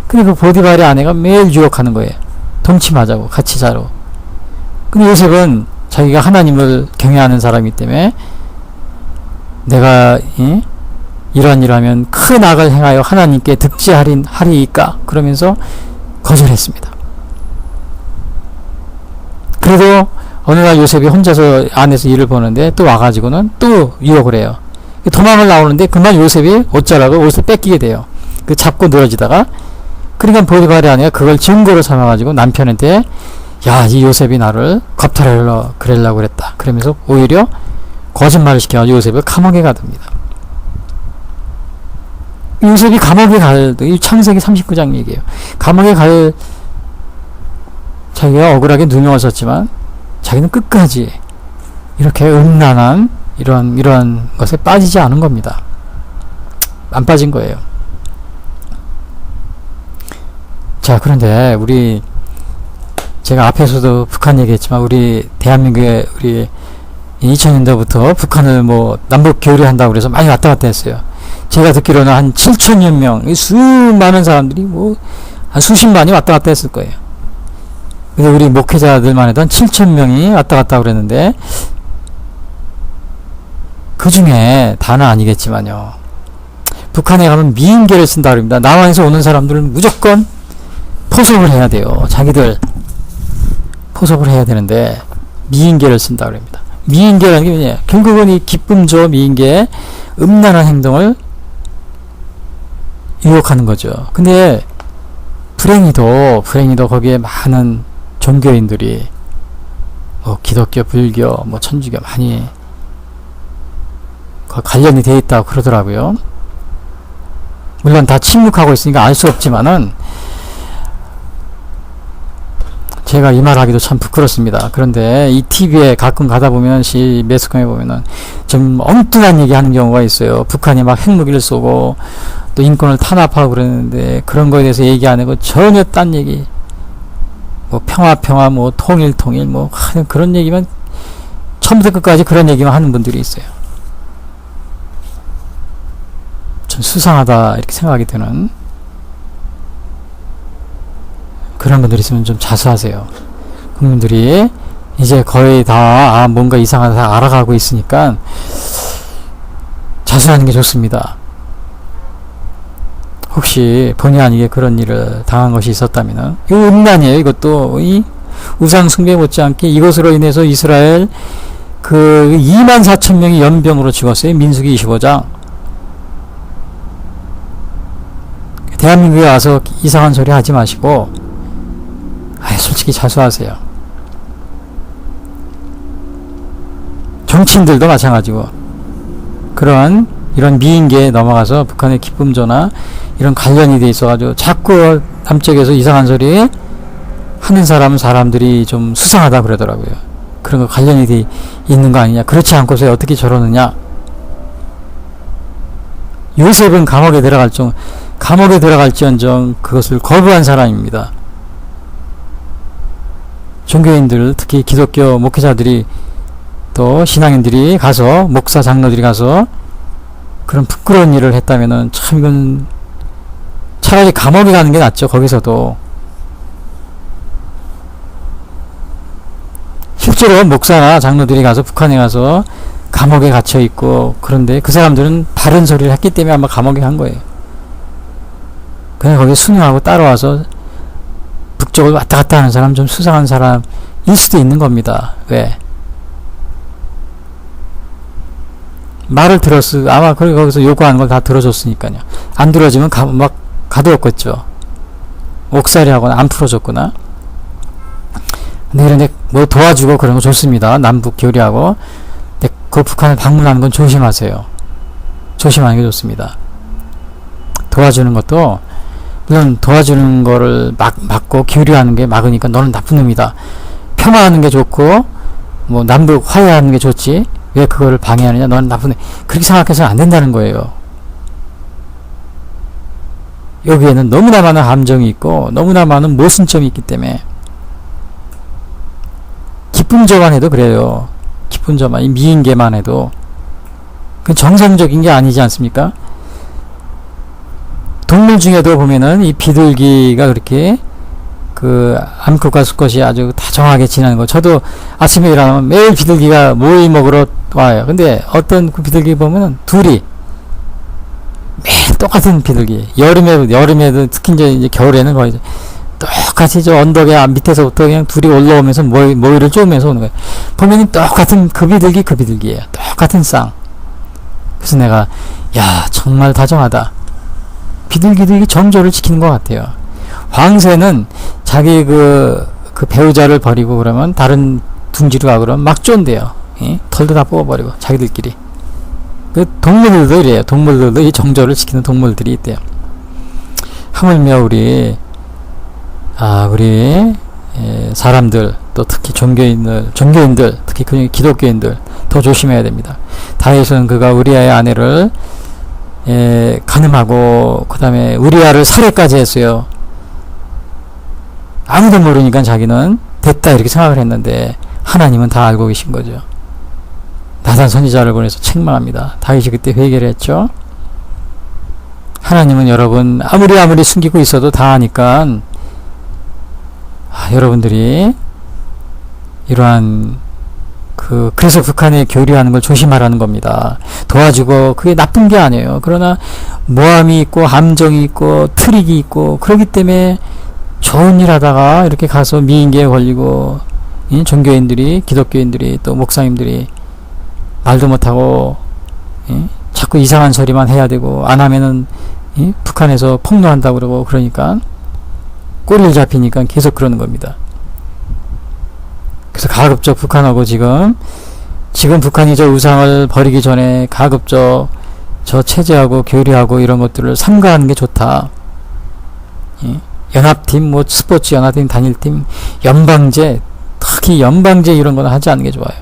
[SPEAKER 2] 근데 그 보디발의 아내가 매일 유혹하는 거예요. 동침하자고 같이 자고. 근데 요셉은 자기가 하나님을 경외하는 사람이기 때문에 내가 이러한 일을 하면 큰 악을 행하여 하나님께 득지하리이까 그러면서 거절했습니다. 그래도 어느 날 요셉이 혼자서 안에서 일을 보는데 또 와가지고는 또 유혹을 해요. 도망을 나오는데 그만 요셉이 옷자락을 옷을 뺏기게 돼요. 잡고 늘어지다가. 그러니까 보디발의 아내가 그걸 증거로 삼아가지고 남편한테 야, 이 요셉이 나를 겁탈하려고 그랬다. 그러면서 오히려 거짓말을 시켜가지고 요셉을 감옥에 가둡니다. 요셉이 감옥에 이 창세기 39장 얘기예요. 감옥에 자기가 억울하게 누명을 썼지만 자기는 끝까지 이렇게 음란한 이런 것에 빠지지 않은 겁니다. 안 빠진 거예요. 자, 그런데 제가 앞에서도 북한 얘기했지만 우리 대한민국에 2000년대부터 북한을 남북 교류한다고 그래서 많이 왔다 갔다 했어요. 제가 듣기로는 한 7천여 명, 수많은 사람들이 한 수십만이 왔다 갔다 했을 거예요. 근데 우리 목회자들만 해도 한 7천 명이 왔다 갔다 그랬는데, 그 중에 다는 아니겠지만요. 북한에 가면 미인계를 쓴다 그럽니다. 남한에서 오는 사람들은 무조건 포섭을 해야 돼요. 자기들 포섭을 해야 되는데 미인계를 쓴다 그럽니다. 미인계라는 게 뭐냐? 결국은 이 기쁨조 미인계의 음란한 행동을 유혹하는 거죠. 근데 불행히도 거기에 많은 종교인들이 뭐 기독교, 불교, 뭐 천주교 많이 관련이 되어 있다고 그러더라고요. 물론 다 침묵하고 있으니까 알 수 없지만은 제가 이 말 하기도 참 부끄럽습니다. 그런데 이 TV에 가끔 가다 보면 매스컴에 보면은 좀 엉뚱한 얘기 하는 경우가 있어요. 북한이 막 핵무기를 쏘고 또 인권을 탄압하고 그러는데 그런 거에 대해서 얘기 안 하고 전혀 딴 얘기, 뭐 평화, 뭐 통일, 뭐 그런 얘기만 처음부터 끝까지 그런 얘기만 하는 분들이 있어요. 좀 수상하다 이렇게 생각이 드는 그런 분들이 있으면 좀 자수하세요. 국민들이 이제 거의 다 뭔가 이상하다 다 알아가고 있으니까 자수하는 게 좋습니다. 혹시 본의 아니게 그런 일을 당한 것이 있었다면 이거 음란이에요. 이것도 이 우상 숭배 못지않게 이것으로 인해서 이스라엘 그 24,000명이 연병으로 죽었어요. 민수기 25장. 대한민국에 와서 이상한 소리 하지 마시고 솔직히 자수하세요. 정치인들도 마찬가지고 이런 미인계에 넘어가서 북한의 기쁨조나 이런 관련이 돼 있어가지고 자꾸 남쪽에서 이상한 소리 하는 사람들이 좀 수상하다 그러더라고요. 그런 거 관련이 돼 있는 거 아니냐. 그렇지 않고서 어떻게 저러느냐. 요셉은 감옥에 들어갈지언정 그것을 거부한 사람입니다. 종교인들, 특히 기독교 목회자들이 또 신앙인들이 가서 목사 장로들이 가서 그런 부끄러운 일을 했다면은 참 이건 차라리 감옥에 가는 게 낫죠. 거기서도 실제로 목사나 장로들이 가서 북한에 가서 감옥에 갇혀 있고 그런데 그 사람들은 바른 소리를 했기 때문에 아마 감옥에 간 거예요. 그냥 거기 순응하고 따라와서 북쪽을 왔다 갔다 하는 사람 좀 수상한 사람일 수도 있는 겁니다. 왜? 말을 아마 거기서 요구하는 걸 다 들어줬으니까요. 안 들어주면 막 가두었겠죠. 옥살이 하거나 안 풀어줬구나. 근데 그런데 뭐 도와주고 그런 거 좋습니다. 남북 교류하고. 근데 그 북한을 방문하는 건 조심하세요. 조심하는 게 좋습니다. 도와주는 것도 물론 도와주는 거를 막고 교류하는 게 막으니까 너는 나쁜 놈이다. 평화하는 게 좋고 뭐 남북 화해하는 게 좋지. 왜 그거를 방해하느냐. 너는 나쁜 놈. 그렇게 생각해서는 안 된다는 거예요. 여기에는 너무나 많은 함정이 있고 너무나 많은 모순점이 있기 때문에 기쁨조만 해도 그래요. 기쁨조만 이 미인계만 해도 그 정상적인 게 아니지 않습니까? 동물 중에도 보면은 이 비둘기가 그렇게 그 암컷과 수컷이 아주 다정하게 지내는 거. 저도 아침에 일어나면 매일 비둘기가 모이 먹으러 와요. 근데 어떤 그 비둘기 보면은 둘이 매일 똑같은 비둘기. 여름에도 특히 이제 겨울에는 거의 똑같이 저 언덕에 밑에서부터 그냥 둘이 올라오면서 모이를 쪼으면서 오는 거예요. 보면은 똑같은 그 비둘기예요. 똑같은 쌍. 그래서 내가 야 정말 다정하다. 비둘기들이 정조를 지키는 것 같아요. 황새는 자기 그 배우자를 버리고 그러면 다른 둥지로 가고 그러면 막 쫀대요. 예? 털도 다 뽑아버리고 자기들끼리. 그 동물들도 이래요. 동물들도 이 정조를 지키는 동물들이 있대요. 하물며 우리 사람들 또 특히 종교인들 특히 기독교인들 더 조심해야 됩니다. 다윗은 그가 우리아의 아내를 간음하고 그 다음에 우리아를 살해까지 했어요. 아무도 모르니까 자기는 됐다 이렇게 생각을 했는데 하나님은 다 알고 계신 거죠. 나단 선지자를 보내서 책망합니다. 다윗이 그때 회개를 했죠. 하나님은 여러분 아무리 숨기고 있어도 다 아니까 여러분들이 이러한 그래서 북한에 교류하는 걸 조심하라는 겁니다. 도와주고 그게 나쁜 게 아니에요. 그러나 모함이 있고 함정이 있고 트릭이 있고 그렇기 때문에 좋은 일 하다가 이렇게 가서 미인계에 걸리고 종교인들이 기독교인들이 또 목사님들이 말도 못하고 자꾸 이상한 소리만 해야 되고 안 하면은 북한에서 폭로한다고 그러고 그러니까 꼬리를 잡히니까 계속 그러는 겁니다. 그래서 가급적 북한하고 지금 북한이 저 우상을 버리기 전에 가급적 저 체제하고 교류하고 이런 것들을 삼가하는 게 좋다. 연합팀, 뭐 스포츠 연합팀, 단일팀, 연방제, 특히 연방제 이런 거는 하지 않는 게 좋아요.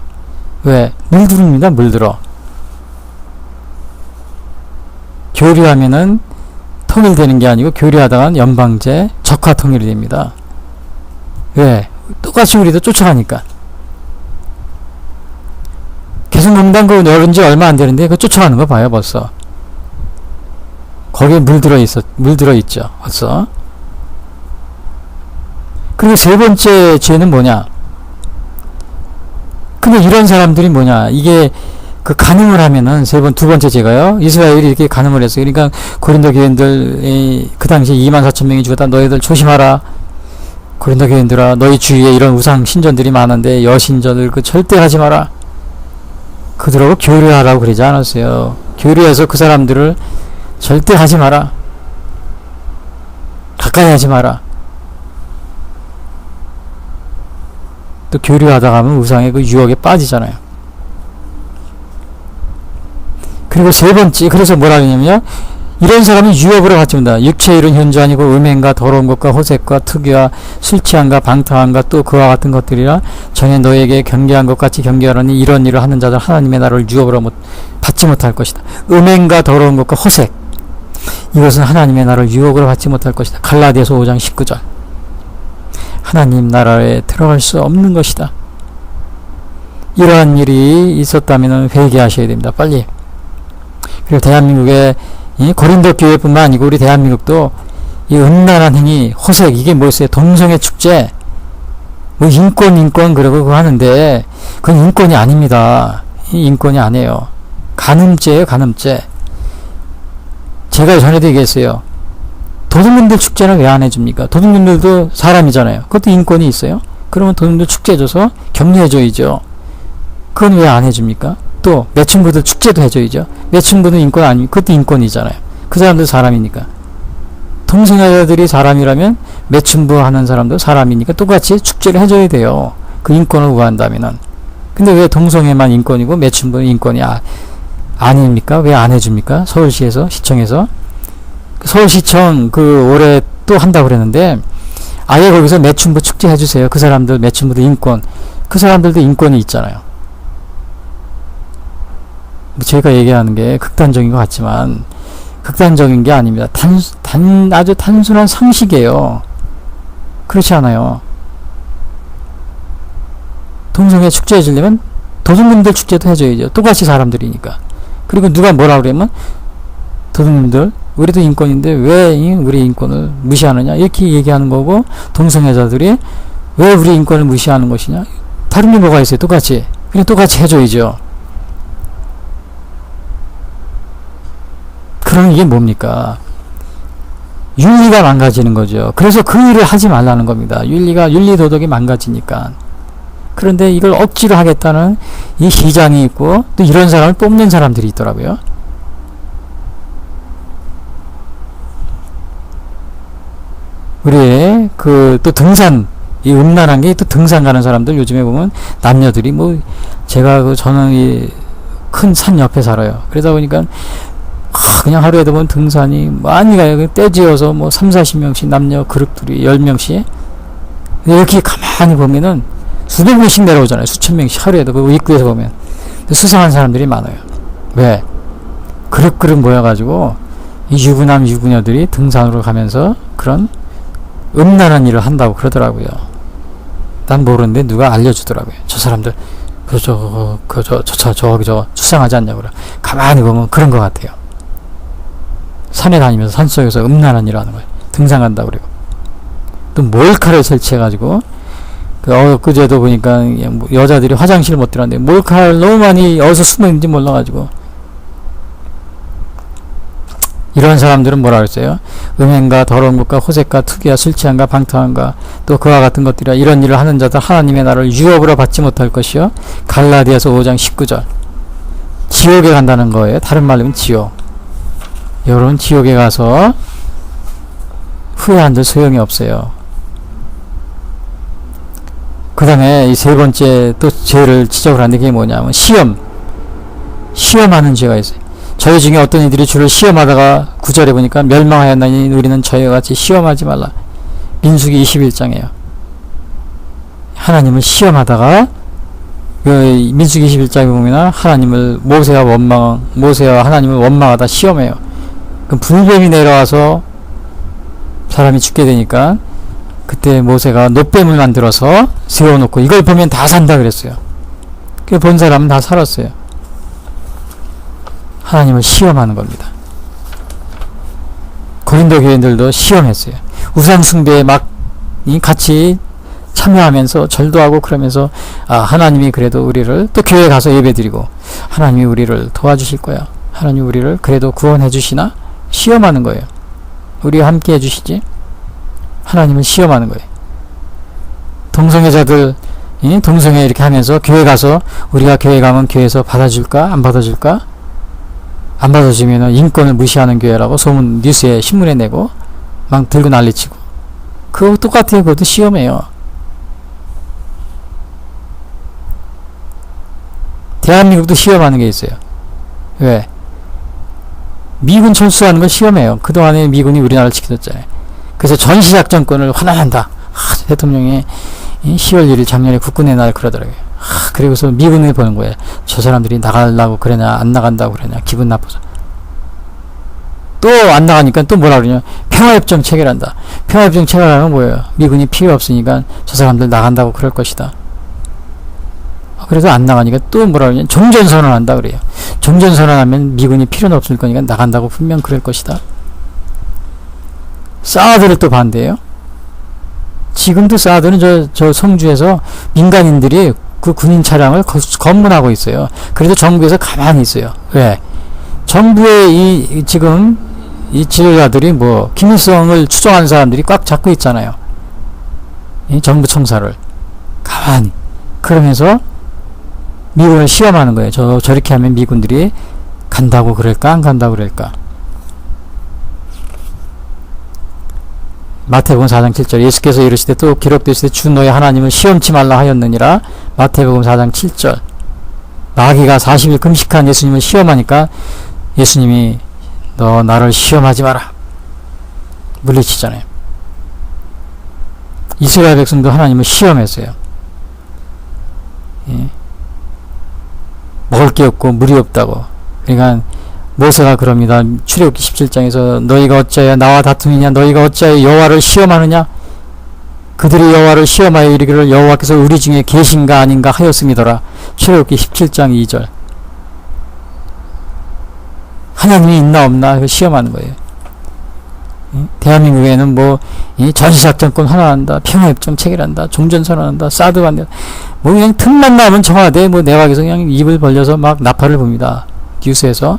[SPEAKER 2] 왜? 물들입니다. 물들어. 교류하면은 통일되는 게 아니고 교류하다간 연방제, 적화 통일이 됩니다. 왜? 똑같이 우리도 쫓아가니까. 개성공단 그거 열은 지 얼마 안 되는데 그거 쫓아가는 거 봐요 벌써. 거기에 물들어 있죠 벌써. 그리고 세 번째 죄는 뭐냐? 근데 이런 사람들이 뭐냐? 이게 간음을 하면은 두 번째 죄가요. 이스라엘이 이렇게 간음을 했어요. 그러니까 고린도 교인들 그 당시에 24,000명이 죽었다. 너희들 조심하라. 고린도 교인들아, 너희 주위에 이런 우상 신전들이 많은데 여신전을 절대 하지 마라. 그들하고 교류하라고 그러지 않았어요. 교류해서 그 사람들을 절대 하지 마라. 가까이 하지 마라. 또 교류하다 가면 우상의 그 유혹에 빠지잖아요. 그리고 세 번째, 그래서 뭐라 그러냐면요. 이런 사람은 유혹으로 받지 못한다. 육체의 일은 현주 아니고 음행과 더러운 것과 호색과 특유와 술 취함과 방탕함과 또 그와 같은 것들이라 전에 너에게 경계한 것 같이 경계하라니 이런 일을 하는 자들 하나님의 나라를 유혹으로 받지 못할 것이다. 음행과 더러운 것과 호색, 이것은 하나님의 나라를 유혹으로 받지 못할 것이다. 갈라디아서 5장 19절. 하나님 나라에 들어갈 수 없는 것이다. 이러한 일이 있었다면 회개하셔야 됩니다. 빨리. 그리고 대한민국의 고린도 교회뿐만 아니고 우리 대한민국도 이 음란한 행위, 호색, 이게 뭐였어요? 동성애 축제, 뭐 인권 그러고 그거 하는데 그건 인권이 아닙니다. 인권이 아니에요. 간음죄예요, 간음죄. 제가 전에도 얘기했어요. 도둑놈들 축제는 왜 안 해줍니까? 도둑놈들도 사람이잖아요. 그것도 인권이 있어요. 그러면 도둑놈들 축제 해줘서 격려해줘야죠. 그건 왜 안 해줍니까? 또 매춘부들 축제도 해줘야죠. 매춘부는 인권 아니고 그것도 인권이잖아요. 그 사람들 사람이니까. 동성애자들이 사람이라면 매춘부 하는 사람도 사람이니까 똑같이 축제를 해줘야 돼요. 그 인권을 구한다면은. 근데 왜 동성애만 인권이고 매춘부는 인권이 아닙니까? 왜 안 해줍니까? 서울시에서, 시청에서. 서울시청 올해 또 한다고 그랬는데 아예 거기서 매춘부 축제 해주세요. 그 사람들 매춘부도 인권, 그 사람들도 인권이 있잖아요. 제가 얘기하는 게 극단적인 것 같지만 극단적인 게 아닙니다. 아주 단순한 상식이에요. 그렇지 않아요. 동성애 축제 해주려면 도둑놈들 축제도 해줘야죠. 똑같이 사람들이니까. 그리고 누가 뭐라 그러면 도둑놈들, 우리도 인권인데 왜 우리 인권을 무시하느냐 이렇게 얘기하는 거고, 동성애자들이 왜 우리 인권을 무시하는 것이냐, 다른 게 뭐가 있어요. 똑같이. 그냥 똑같이 해줘야죠. 그럼 이게 뭡니까? 윤리가 망가지는 거죠. 그래서 그 일을 하지 말라는 겁니다. 윤리 도덕이 망가지니까. 그런데 이걸 억지로 하겠다는 이 시장이 있고 또 이런 사람을 뽑는 사람들이 있더라고요. 우리의 또 등산, 이 음란한 게 또 등산 가는 사람들 요즘에 보면 남녀들이 제가 저는 이 큰 산 옆에 살아요. 그러다 보니까 그냥 하루에도 보면 등산이 많이 가요. 떼지어서 3, 40명씩 남녀 그룹들이 10명씩 이렇게 가만히 보면은 수백 명씩 내려오잖아요. 수천 명씩 하루에도 그 입구에서 보면. 수상한 사람들이 많아요. 왜? 그룹 모여가지고 이 유부남 유부녀들이 등산으로 가면서 그런 음란한 일을 한다고 그러더라고요. 난 모르는데 누가 알려주더라고요. 저 사람들 저기 수상하지 않냐고 그래. 가만히 보면 그런 것 같아요. 산에 다니면서 산속에서 음란한 일을 하는 거예요. 등산 간다고 그러고. 또 몰카를 설치해가지고 그제도 보니까 뭐 여자들이 화장실 못 들어간대. 몰카를 너무 많이 어디서 숨어 있는지 몰라가지고. 이런 사람들은 뭐라 그랬어요? 음행과 더러운 것과 호색과 투기와 술 취함과 방탕함과 또 그와 같은 것들이라 이런 일을 하는 자들 하나님의 나라를 유업으로 받지 못할 것이요. 갈라디아서 5장 19절. 지옥에 간다는 거예요. 다른 말로 하면 지옥. 여러분 지옥에 가서 후회한들 소용이 없어요. 그 다음에 이 세 번째 또 죄를 지적을 하는데 그게 뭐냐면 시험하는 죄가 있어요. 저희 중에 어떤 이들이 주를 시험하다가 9절에 보니까 멸망하였나니 우리는 저희와 같이 시험하지 말라. 민수기 21장이에요. 하나님을 시험하다가 민수기 21장에 보면 하나님을 모세와 하나님을 원망하다 시험해요. 그럼 불뱀이 내려와서 사람이 죽게 되니까 그때 모세가 놋뱀을 만들어서 세워놓고 이걸 보면 다 산다 그랬어요. 그 본 사람은 다 살았어요. 하나님을 시험하는 겁니다. 고린도 교인들도 시험했어요. 우상숭배에 막 같이 참여하면서 절도 하고 그러면서 하나님이 그래도 우리를 또 교회 가서 예배드리고 하나님이 우리를 도와주실 거야. 하나님 우리를 그래도 구원해 주시나? 시험하는 거예요. 우리와 함께 해주시지? 하나님을 시험하는 거예요. 동성애자들 동성애 이렇게 하면서 교회 가서 우리가 교회 가면 교회에서 받아줄까? 안 받아줄까? 안 받아주면 인권을 무시하는 교회라고 소문 뉴스에 신문에 내고 막 들고 난리치고 그거 똑같아요. 그것도 시험이에요. 대한민국도 시험하는 게 있어요. 왜? 미군 철수하는 걸 시험해요. 그동안에 미군이 우리나라를 지켜줬잖아요. 그래서 전시작전권을 환원한다. 대통령이 10월 1일 작년에 국군의 날 그러더라고요. 그리고서 미군을 보는 거예요. 저 사람들이 나가려고 그러냐 안 나간다고 그러냐 기분 나빠서. 또 안 나가니까 또 뭐라 그러냐 평화협정 체결한다. 평화협정 체결하면 뭐예요? 미군이 필요 없으니까 저 사람들 나간다고 그럴 것이다. 그래서 안 나가니까 또 뭐라 그러냐 종전선언한다 그래요. 종전선언하면 미군이 필요는 없을 거니까 나간다고 분명 그럴 것이다. 사드를 또 반대해요. 지금도 사드는 저 성주에서 민간인들이 그 군인 차량을 검문하고 있어요. 그래도 정부에서 가만히 있어요. 왜? 정부의 지금 이 지도자들이 김일성을 추종하는 사람들이 꽉 잡고 있잖아요. 이 정부 청사를 가만히. 그러면서 미군을 시험하는 거예요. 저렇게 하면 미군들이 간다고 그럴까 안 간다고 그럴까. 마태복음 4장 7절 예수께서 이르시되 또 기록되시되 주 너의 하나님을 시험치 말라 하였느니라. 마태복음 4장 7절 마귀가 40일 금식한 예수님을 시험하니까 예수님이 너 나를 시험하지 마라 물리치잖아요. 이스라엘 백성도 하나님을 시험했어요. 예. 먹을 게 없고 물이 없다고. 그러니까 모세가 그럽니다. 출애굽기 17장에서 너희가 어찌하여 나와 다투느냐 너희가 어찌하여 여호와를 시험하느냐 그들이 여호와를 시험하여 이르기를 여호와께서 우리 중에 계신가 아닌가 하였음이더라. 출애굽기 17장 2절 하나님이 있나 없나 시험하는 거예요. 대한민국에는 전시작전권 환원한다 평화협정 체결한다 종전선언한다 사드 반대 그냥 틈만 나면 청와대 내각에서 그냥 입을 벌려서 막 나팔을 봅니다. 뉴스에서.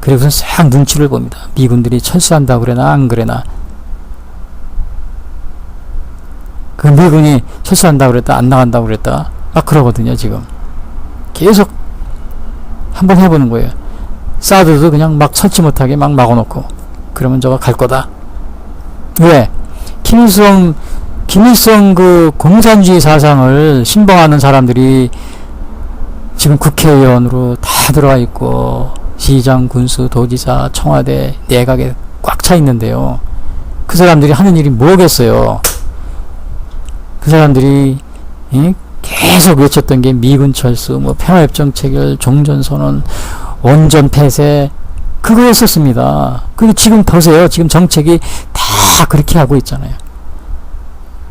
[SPEAKER 2] 그리고선 싹 눈치를 봅니다. 미군들이 철수한다고 그래나 안 그래나. 그 미군이 철수한다고 그랬다 안 나간다고 그랬다 막 그러거든요. 지금 계속 한번 해보는 거예요. 사드도 그냥 막 설치 못하게 막 막아놓고 그러면 저거 갈 거다. 왜? 김일성 그 공산주의 사상을 신봉하는 사람들이 지금 국회의원으로 다 들어와 있고 시장, 군수, 도지사, 청와대, 내각에 꽉 차 있는데요. 그 사람들이 하는 일이 뭐겠어요? 그 사람들이 계속 외쳤던 게 미군 철수, 평화협정 체결, 종전선언, 원전 폐쇄 그거였었습니다. 그리고 지금 보세요. 지금 정책이 다 그렇게 하고 있잖아요.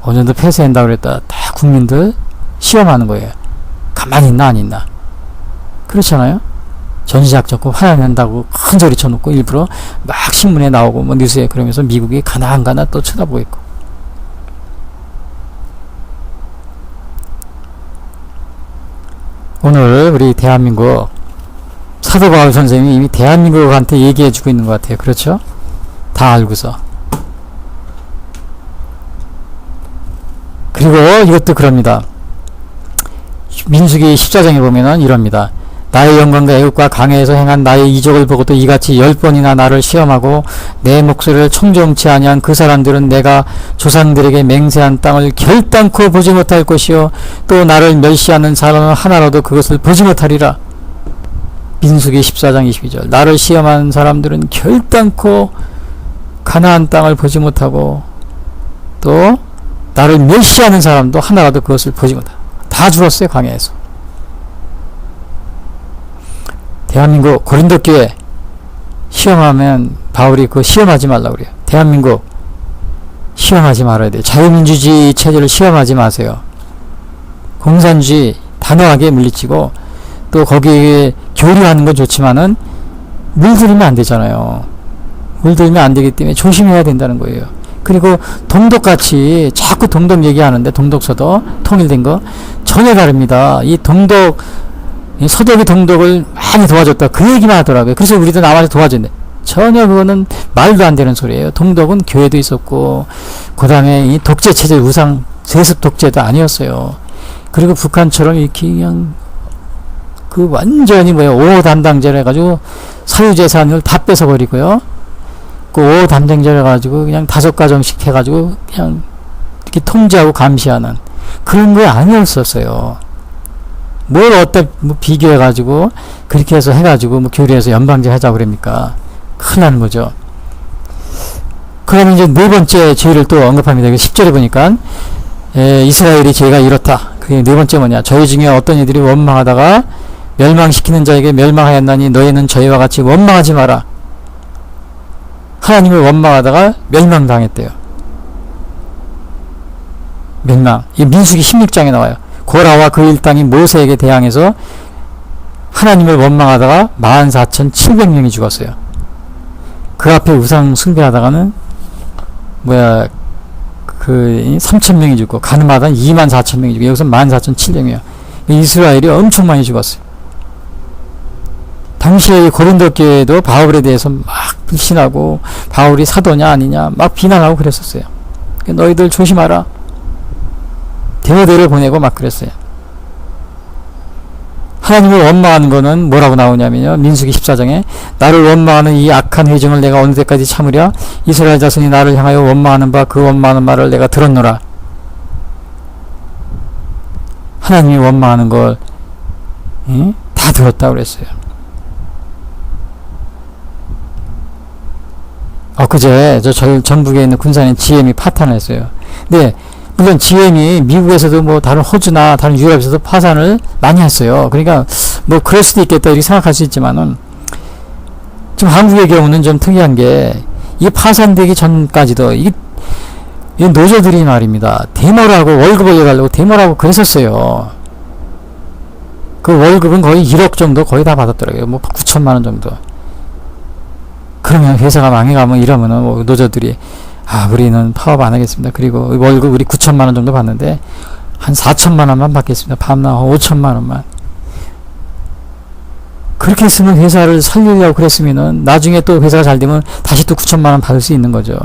[SPEAKER 2] 원전도 폐쇄한다고 그랬다. 다 국민들 시험하는 거예요. 가만히 있나 안 있나. 그렇잖아요. 전시작전권 환원한다고 큰 소리 쳐놓고 일부러 막 신문에 나오고 뉴스에 그러면서 미국이 가나 안 가나 또 쳐다보고 있고. 오늘 우리 대한민국 사도 바울 선생님이 이미 대한민국한테 얘기해주고 있는 것 같아요. 그렇죠? 다 알고서. 그리고 이것도 그럽니다. 민수기 14장에 보면은 이럽니다. 나의 영광과 애국과 강해에서 행한 나의 이적을 보고도 이같이 10번이나 나를 시험하고 내 목소리를 청정치 아니한 그 사람들은 내가 조상들에게 맹세한 땅을 결단코 보지 못할 것이요 또 나를 멸시하는 사람은 하나라도 그것을 보지 못하리라. 민수기 14장 22절. 나를 시험하는 사람들은 결단코 가나안 땅을 보지 못하고 또 나를 멸시하는 사람도 하나라도 그것을 보지 못한다. 다 죽었어요. 광야에서. 대한민국 고린도 교회 시험하면 바울이 그거 시험하지 말라고 그래요. 대한민국 시험하지 말아야 돼요. 자유민주주의 체제를 시험하지 마세요. 공산주의 단호하게 물리치고 또 거기에 교류하는 건 좋지만은 물들이면 안 되잖아요. 물들이면 안 되기 때문에 조심해야 된다는 거예요. 그리고 동독같이 자꾸 동독 얘기하는데 동독서도 통일된 거 전혀 다릅니다. 이 동독 서독이 동독을 많이 도와줬다 그 얘기만 하더라고요. 그래서 우리도 남한테 도와준대. 전혀 그거는 말도 안 되는 소리예요. 동독은 교회도 있었고 그 다음에 이 독재 체제 우상 세습 독재도 아니었어요. 그리고 북한처럼 이렇게 그냥 그 완전히 오호 담당자를 해가지고 사유재산을 다 뺏어버리고요. 그 오호 담당자를 해가지고 그냥 5가정씩 해가지고 그냥 이렇게 통제하고 감시하는 그런 거 아니었었어요. 뭘 비교해가지고 그렇게 해서 해가지고 교류해서 연방제 하자고 그럽니까? 큰일 나는 거죠. 그러면 이제 네 번째 죄를 또 언급합니다. 10절에 보니까 이스라엘이 죄가 이렇다. 그게 네 번째 뭐냐? 저희 중에 어떤 이들이 원망하다가 멸망시키는 자에게 멸망하였나니 너희는 저희와 같이 원망하지 마라. 하나님을 원망하다가 멸망당했대요. 멸망. 이 민수기 16장에 나와요. 고라와 그 일당이 모세에게 대항해서 하나님을 원망하다가 14,700명이 죽었어요. 그 앞에 우상 숭배하다가는 3,000명이 죽고 가는 마다 24,000명이 죽고 여기서 14,700명이에요. 이스라엘이 엄청 많이 죽었어요. 당시에 고린도 교회도 바울에 대해서 막 불신하고 바울이 사도냐 아니냐 막 비난하고 그랬었어요. 너희들 조심하라. 디모데를 보내고 막 그랬어요. 하나님을 원망하는 거는 뭐라고 나오냐면요. 민수기 14장에 나를 원망하는 이 악한 회중을 내가 어느 때까지 참으랴? 이스라엘 자손이 나를 향하여 원망하는 바 그 원망하는 말을 내가 들었노라. 하나님이 원망하는 걸 다 들었다고 그랬어요. 엊그제 저 전북에 있는 군산에 GM이 파탄을 했어요. 근데 물론 GM이 미국에서도 다른 호주나 다른 유럽에서도 파산을 많이 했어요. 그러니까 그럴 수도 있겠다 이렇게 생각할 수 있지만은 지금 한국의 경우는 좀 특이한 게 이 파산되기 전까지도 이 노조들이 말입니다. 데모라고 월급 올려달라고 데모라고 그랬었어요. 그 월급은 거의 1억 정도 거의 다 받았더라고요. 9천만 원 정도. 그러면 회사가 망해가면 이러면은 노조들이 우리는 파업 안 하겠습니다. 그리고 월급 우리 9천만 원 정도 받는데 한 4천만 원만 받겠습니다. 밤낮 5천만 원만. 그렇게 했으면 회사를 살리려고 그랬으면은 나중에 또 회사가 잘 되면 다시 또 9천만 원 받을 수 있는 거죠.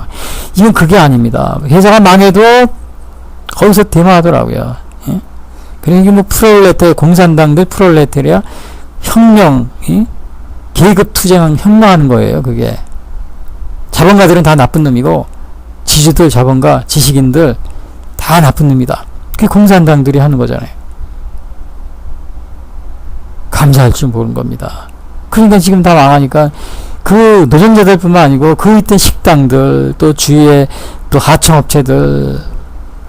[SPEAKER 2] 이건 그게 아닙니다. 회사가 망해도 거기서 데모하더라고요. 예? 그러니까 프롤레타리아 공산당들 프롤레타리아 혁명, 계급 투쟁은 혁명하는 거예요. 그게 자본가들은 다 나쁜 놈이고 지주들, 자본가, 지식인들 다 나쁜 놈이다. 그게 공산당들이 하는 거잖아요. 감사할 줄 모르는 겁니다. 그러니까 지금 다 망하니까 그 노동자들 뿐만 아니고 그 있던 식당들 또 주위에 또 하청업체들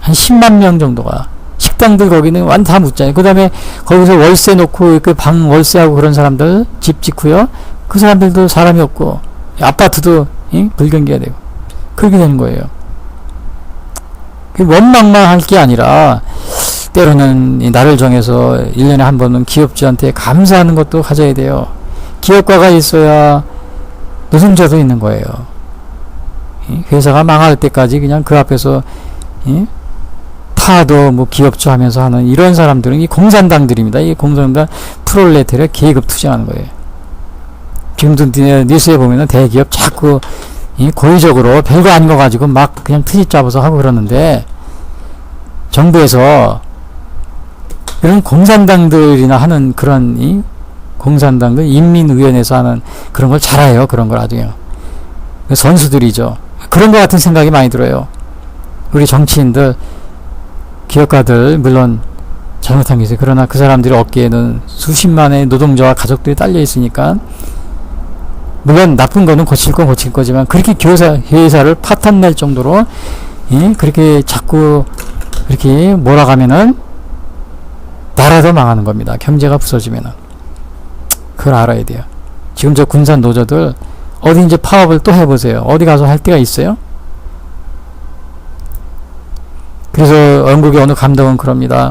[SPEAKER 2] 한 10만 명 정도가 식당들 거기는 완전 다 묻잖아요. 그 다음에 거기서 월세 놓고 그 방 월세하고 그런 사람들 집 짓고요. 그 사람들도 사람이 없고 아파트도 불경기가 되고 그렇게 되는 거예요. 원망만 할 게 아니라 때로는 나를 정해서 1년에 한 번은 기업주한테 감사하는 것도 가져야 돼요. 기업가가 있어야 노동자도 있는 거예요. 회사가 망할 때까지 그냥 그 앞에서 파도 뭐 기업주 하면서 하는 이런 사람들은 이 공산당들입니다. 이 공산당 프롤레타리아 계급 투쟁하는 거예요. 지금도 뉴스에 보면은 대기업 자꾸 이 고의적으로 별거 아닌 거 가지고 막 그냥 트집 잡아서 하고 그러는데, 정부에서 이런 공산당들이나 하는 그런 이 공산당들 인민위원회에서 하는 그런 걸 잘해요. 그런 걸 아주요. 선수들이죠. 그런 것 같은 생각이 많이 들어요. 우리 정치인들, 기업가들 물론 잘못한 게 있어요. 그러나 그 사람들의 어깨에는 수십만의 노동자와 가족들이 딸려 있으니까, 물론 나쁜 거는 고칠 건 고칠 거지만 그렇게 회사를 파탄낼 정도로 그렇게 자꾸 그렇게 몰아가면은 나라도 망하는 겁니다. 경제가 부서지면은. 그걸 알아야 돼요. 지금 저 군산 노조들 어디 이제 파업을 또 해보세요. 어디 가서 할 데가 있어요? 그래서 영국의 어느 감독은 그럽니다.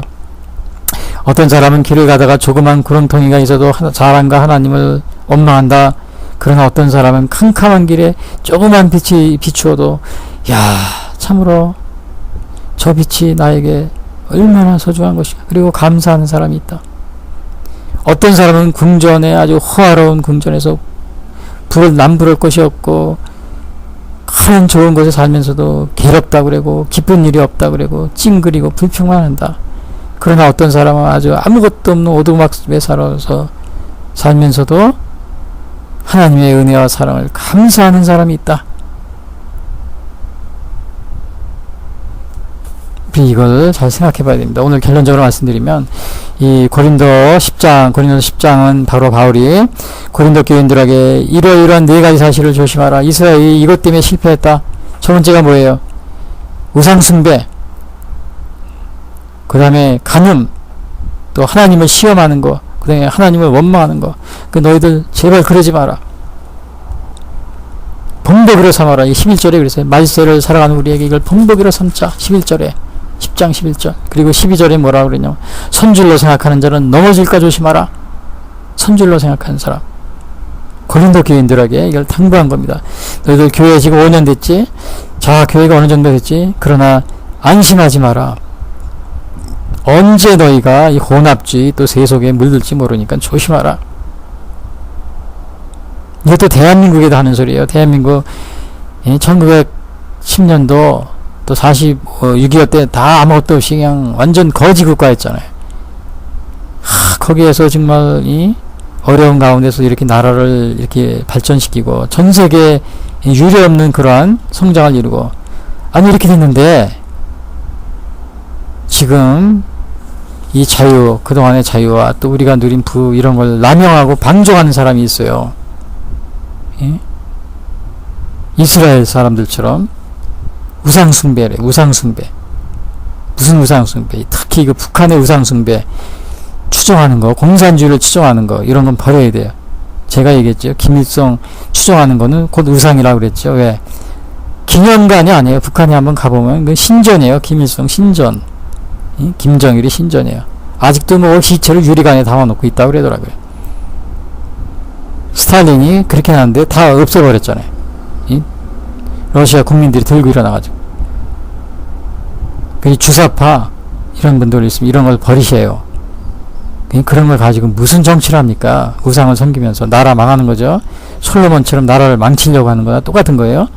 [SPEAKER 2] 어떤 사람은 길을 가다가 조그만 구렁텅이가 있어도 사랑과 하나님을 원망한다. 그러나 어떤 사람은 캄캄한 길에 조그만 빛이 비추어도 야, 참으로 저 빛이 나에게 얼마나 소중한 것인가. 그리고 감사하는 사람이 있다. 어떤 사람은 궁전에 아주 호화로운 궁전에서 남부를 것이 없고 큰 좋은 곳에 살면서도 괴롭다 그러고 기쁜 일이 없다 그러고 찡그리고 불평만 한다. 그러나 어떤 사람은 아주 아무것도 없는 오두막집에 살아서 살면서도 하나님의 은혜와 사랑을 감사하는 사람이 있다. 이걸 잘 생각해 봐야 됩니다. 오늘 결론적으로 말씀드리면 이 고린도 10장은 바로 바울이 고린도 교인들에게 이러이러한 네 가지 사실을 조심하라. 이스라엘이 이것 때문에 실패했다. 첫 번째가 뭐예요? 우상숭배, 그 다음에 간음, 또 하나님을 시험하는 거, 그 다음에 하나님을 원망하는 거. 그 너희들 제발 그러지 마라. 본보기로 삼아라. 이 11절에 그랬어요. 말세를 살아가는 우리에게 이걸 본보기로 삼자. 11절에 10장 11절. 그리고 12절에 뭐라 그러냐면 선줄로 생각하는 자는 넘어질까 조심하라. 선줄로 생각하는 사람. 고린도 교인들에게 이걸 당부한 겁니다. 너희들 교회 지금 5년 됐지? 자, 교회가 어느 정도 됐지? 그러나 안심하지 마라. 언제 너희가 이 혼합주의 또 세속에 물들지 모르니까 조심하라. 이것도 대한민국에도 하는 소리예요. 대한민국 1910년도 또 6.25 때 다 아무것도 없이 그냥 완전 거지 국가였잖아요. 거기에서 정말 이 어려운 가운데서 이렇게 나라를 이렇게 발전시키고 전 세계에 유례없는 그러한 성장을 이루고, 아니 이렇게 됐는데 지금 이 자유, 그동안의 자유와 또 우리가 누린 부 이런 걸 남용하고 방종하는 사람이 있어요. 예? 이스라엘 사람들처럼 우상숭배래. 우상숭배. 무슨 우상숭배? 특히 그 북한의 우상숭배 추종하는 거, 공산주의를 추종하는 거, 이런 건 버려야 돼요. 제가 얘기했죠. 김일성 추종하는 거는 곧 우상이라고 그랬죠. 왜? 기념관이 아니에요. 북한에 한번 가보면 그 신전이에요. 김일성 신전. 김정일이 신전이에요. 아직도 뭐 시체를 유리관에 담아놓고 있다고 그러더라고요. 스탈린이 그렇게 하는데 다 없애버렸잖아요. 러시아 국민들이 들고 일어나가지고. 그 주사파 이런 분들이 있으면 이런 걸 버리셔요. 그런 걸 가지고 무슨 정치를 합니까? 우상을 섬기면서 나라 망하는 거죠. 솔로몬처럼 나라를 망치려고 하는 거나 똑같은 거예요.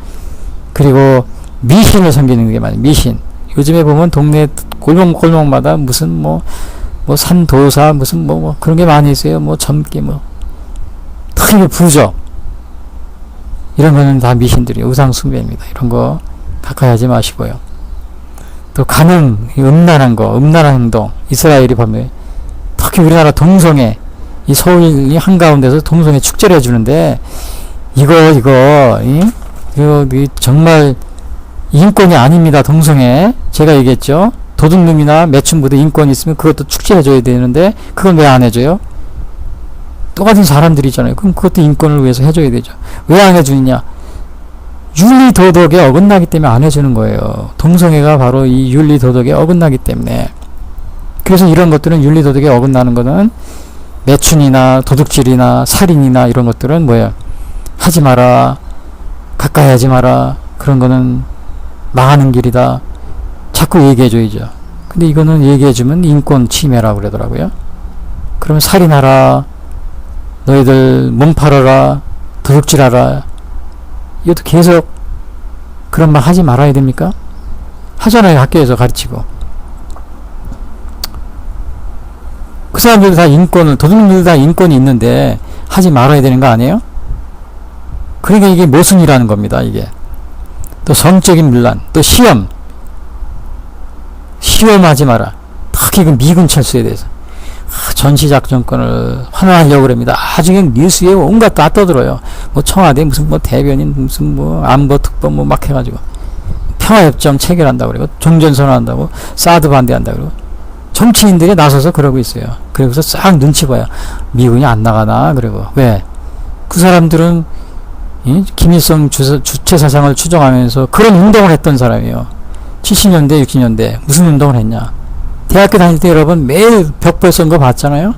[SPEAKER 2] 그리고 미신을 섬기는 게 많아요. 미신. 요즘에 보면 동네 골목골목마다 무슨 산도사 무슨 그런 게 많이 있어요. 점기 특히 부적 이런 거는 다 미신들이 우상 숭배입니다. 이런 거 가까이 하지 마시고요. 또 간음, 음란한 거, 음란한 행동. 이스라엘이 보면 특히 우리나라 동성애, 이 서울이 한가운데서 동성애 축제를 해주는데 이거 정말 인권이 아닙니다. 동성애. 제가 얘기했죠. 도둑놈이나 매춘부도 인권이 있으면 그것도 축제해줘야 되는데 그건 왜 안 해줘요? 똑같은 사람들이잖아요. 그럼 그것도 인권을 위해서 해줘야 되죠. 왜 안 해주느냐? 윤리도덕에 어긋나기 때문에 안 해주는 거예요. 동성애가 바로 이 윤리도덕에 어긋나기 때문에. 그래서 이런 것들은 윤리도덕에 어긋나는 거는 매춘이나 도둑질이나 살인이나 이런 것들은 뭐예요? 하지 마라. 가까이 하지 마라. 그런 거는 망하는 길이다. 자꾸 얘기해줘야죠. 근데 이거는 얘기해주면 인권 침해라고 그러더라고요. 그러면 살인하라, 너희들 몸 팔아라, 도둑질하라, 이것도 계속 그런 말 하지 말아야 됩니까? 하잖아요. 학교에서 가르치고. 그 사람들 다 인권을, 도둑들 다 인권이 있는데 하지 말아야 되는 거 아니에요? 그러니까 이게 모순이라는 겁니다. 이게 또 성적인 문란, 또 시험하지 마라. 특히 그 미군 철수에 대해서 전시작전권을 환원하려고 그럽니다. 나중에 뉴스에 온갖 다 떠들어요. 뭐 청와대 무슨 뭐 대변인 무슨 뭐 안보 특보 뭐 막 해가지고 평화협정 체결한다고 그러고 종전선언한다고 사드 반대한다고 그러고 정치인들이 나서서 그러고 있어요. 그래서 싹 눈치 봐요. 미군이 안 나가나 그러고. 왜? 그 사람들은 김일성 주체 사상을 추종하면서 그런 운동을 했던 사람이에요. 70년대 60년대 무슨 운동을 했냐. 대학교 다닐 때 여러분 매일 벽보 선거 봤잖아요.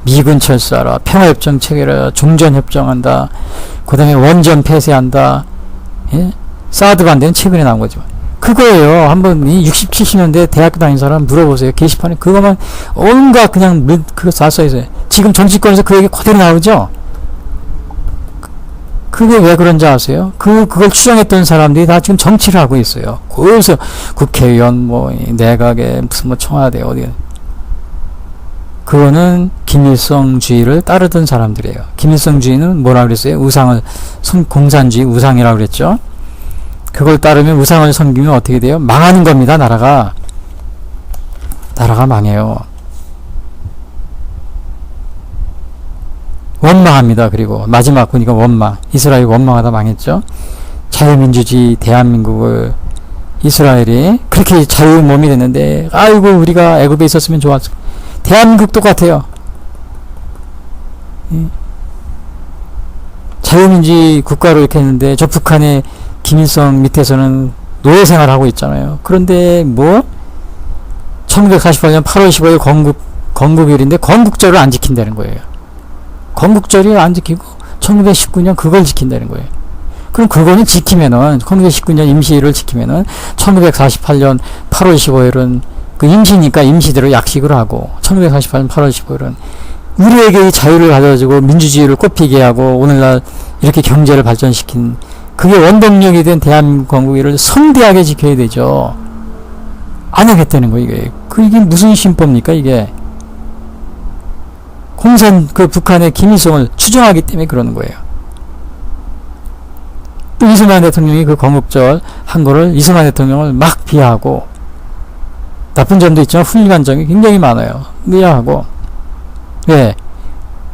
[SPEAKER 2] 미군 철수하라, 평화협정 체결하라, 종전협정한다, 그 다음에 원전 폐쇄한다, 사드 반대는 최근에 나온 거죠. 그거예요. 한번 60, 70년대 대학교 다닌 사람 물어보세요. 게시판에 그거만 온갖 그냥 그거 다 써있어요. 지금 정치권에서 그 얘기 그대로 나오죠. 그게 왜 그런지 아세요? 그걸 추정했던 사람들이 다 지금 정치를 하고 있어요. 그래서 국회의원, 내각에, 무슨 청와대, 어디. 그거는 김일성주의를 따르던 사람들이에요. 김일성주의는 뭐라 그랬어요? 공산주의 우상이라고 그랬죠? 그걸 따르면 우상을 섬기면 어떻게 돼요? 망하는 겁니다, 나라가. 나라가 망해요. 원망합니다. 그리고 마지막 보니까 원망. 이스라엘 원망하다 망했죠. 자유민주주의 대한민국을 이스라엘이 그렇게 자유 몸이 됐는데 아이고 우리가 애굽에 있었으면 좋았을. 대한민국 똑같아요. 자유민주주의 국가로 이렇게 했는데 저 북한의 김일성 밑에서는 노예생활하고 있잖아요. 그런데 1948년 8월 15일 건국일인데 건국절을 안 지킨다는 거예요. 건국절이 안 지키고 1919년 그걸 지킨다는 거예요. 그럼 그거는 지키면은 1919년 임시를 지키면은 1948년 8월 15일은 그 임시니까 임시대로 약식을 하고 1948년 8월 15일은 우리에게 이 자유를 가져주고 민주주의를 꽃피게 하고 오늘날 이렇게 경제를 발전시킨 그게 원동력이 된 대한민국 건국일을 성대하게 지켜야 되죠. 안 하겠다는 거예요. 이게 무슨 신법입니까 이게. 북한의 김일성을 추종하기 때문에 그러는 거예요. 또 이승만 대통령이 그 건국절 한 거를 이승만 대통령을 막 비하하고 나쁜 점도 있지만 훌륭한 점이 굉장히 많아요. 비하하고. 왜?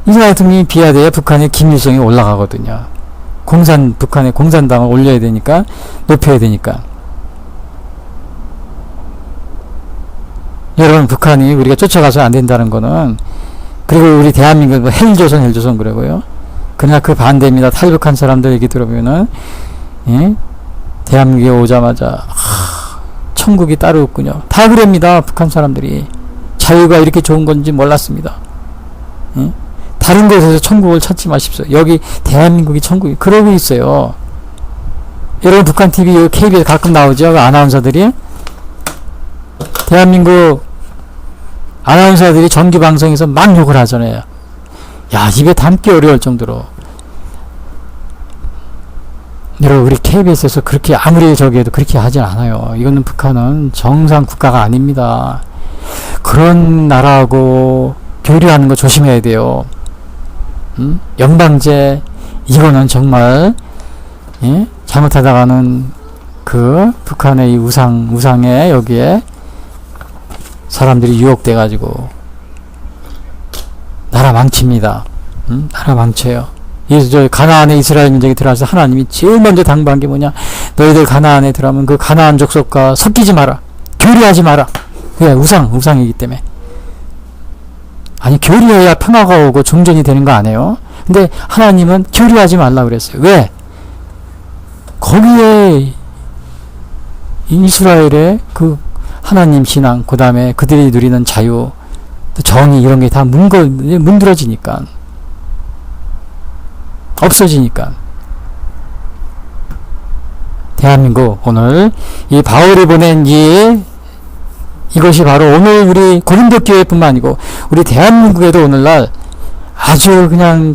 [SPEAKER 2] 이승만 대통령이 비하돼야 북한의 김일성이 올라가거든요. 북한의 공산당을 올려야 되니까, 높여야 되니까. 여러분, 북한이 우리가 쫓아가서 안 된다는 거는 그리고 우리 대한민국 헬조선 그러고요. 그러나 그 반대입니다. 탈북한 사람들 얘기 들어보면은 대한민국에 오자마자 천국이 따로 없군요. 다 그럽니다. 북한 사람들이 자유가 이렇게 좋은 건지 몰랐습니다. 다른 곳에서 천국을 찾지 마십시오. 여기 대한민국이 천국이 그러고 있어요. 여러분 북한 TV KBS 가끔 나오죠. 그 아나운서들이 대한민국 아나운서들이 정규 방송에서 막 욕을 하잖아요. 야, 입에 담기 어려울 정도로. 여러분, 우리 KBS에서 그렇게 아무리 저기해도 그렇게 하진 않아요. 이거는 북한은 정상 국가가 아닙니다. 그런 나라하고 교류하는 거 조심해야 돼요. 연방제, 이거는 정말, 잘못하다가는 그 북한의 이 우상에 여기에 사람들이 유혹돼가지고 나라 망칩니다. 나라 망쳐요. 저 가나안에 이스라엘 민족이 들어와서 하나님이 제일 먼저 당부한 게 뭐냐? 너희들 가나안에 들어가면 그 가나안 족속과 섞이지 마라. 교류하지 마라. 그게 우상이기 때문에. 아니 교류해야 평화가 오고 종전이 되는 거 아니에요? 근데 하나님은 교류하지 말라 그랬어요. 왜? 거기에 이스라엘의 그 하나님 신앙, 그 다음에 그들이 누리는 자유, 또 정의 이런 게 다 문드러지니까 없어지니까. 대한민국 오늘 이 바울이 보낸 이 이것이 바로 오늘 우리 고린도 교회뿐만 아니고 우리 대한민국에도 오늘날 아주 그냥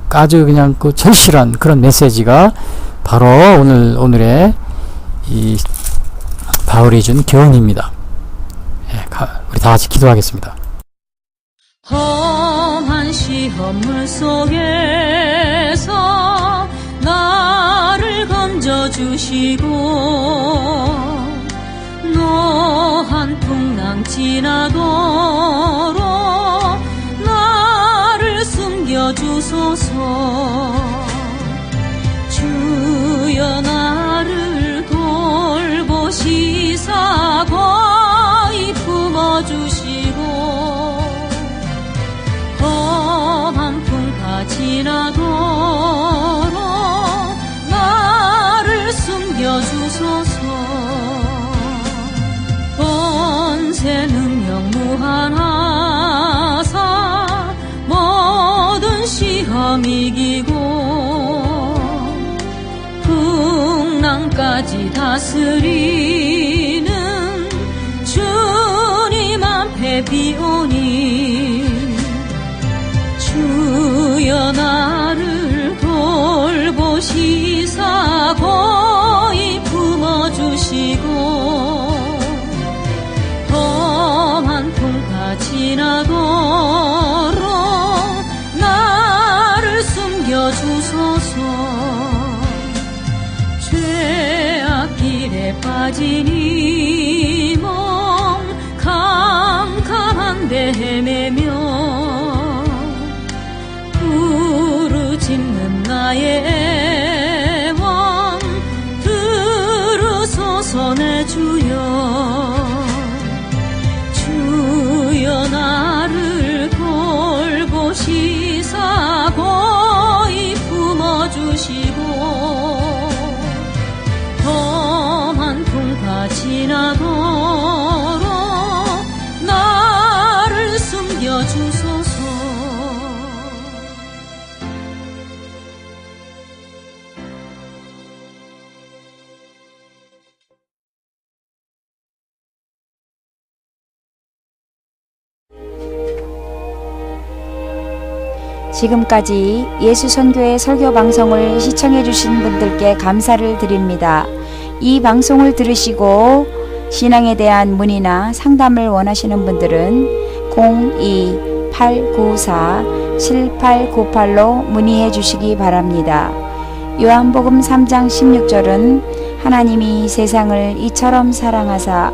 [SPEAKER 2] 아주 그냥 절실한 그런 메시지가 바로 오늘의 이 바울이 준 교훈입니다. 우리 다 같이 기도하겠습니다.
[SPEAKER 3] 험한 시험물 속에서 나를 건져주시고 노한 풍랑 지나도록 나를 숨겨주소서. 주여 나를 돌보시사 거의 품어주시고 험한 풍파 지나도록 나를 숨겨주소서. 번세 능력 무한하사 모든 시험 이기고 풍랑까지 다스리는 주님 앞에 비오니 주여 나를 돌보시사 거의 품어주시고 험한 풍파 지나도록 나를 숨겨주소서. 죄악길에 빠진 이 몸 캄캄한데 헤매며 부르짖는 나의 애원 들으소서. 내 주여 주여 나를 돌보시사 거의 품어주시고 험한 풍파 지나도록 나를 숨겨주소서.
[SPEAKER 1] 지금까지 예수선교회 설교방송을 시청해주신 분들께 감사를 드립니다. 이 방송을 들으시고 신앙에 대한 문의나 상담을 원하시는 분들은 02-894-7898로 문의해 주시기 바랍니다. 요한복음 3장 16절은 하나님이 세상을 이처럼 사랑하사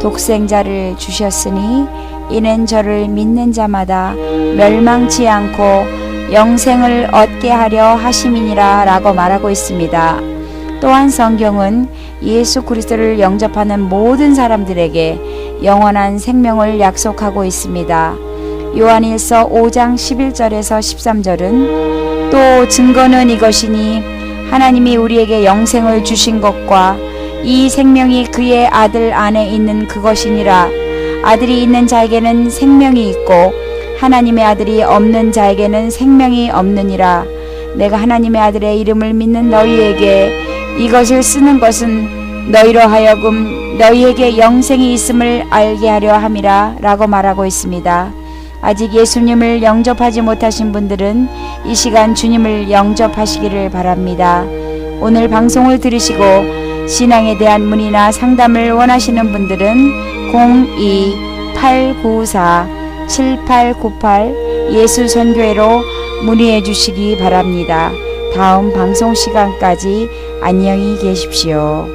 [SPEAKER 1] 독생자를 주셨으니 이는 저를 믿는 자마다 멸망치 않고 영생을 얻게 하려 하심이니라 라고 말하고 있습니다. 또한 성경은 예수 그리스도를 영접하는 모든 사람들에게 영원한 생명을 약속하고 있습니다. 요한일서 5장 11절에서 13절은 또 증거는 이것이니 하나님이 우리에게 영생을 주신 것과 이 생명이 그의 아들 안에 있는 그것이니라. 아들이 있는 자에게는 생명이 있고 하나님의 아들이 없는 자에게는 생명이 없느니라. 내가 하나님의 아들의 이름을 믿는 너희에게 이것을 쓰는 것은 너희로 하여금 너희에게 영생이 있음을 알게 하려 함이라 라고 말하고 있습니다. 아직 예수님을 영접하지 못하신 분들은 이 시간 주님을 영접하시기를 바랍니다. 오늘 방송을 들으시고 신앙에 대한 문의나 상담을 원하시는 분들은 02-894-7898 예수선교회로 문의해 주시기 바랍니다. 다음 방송 시간까지 안녕히 계십시오.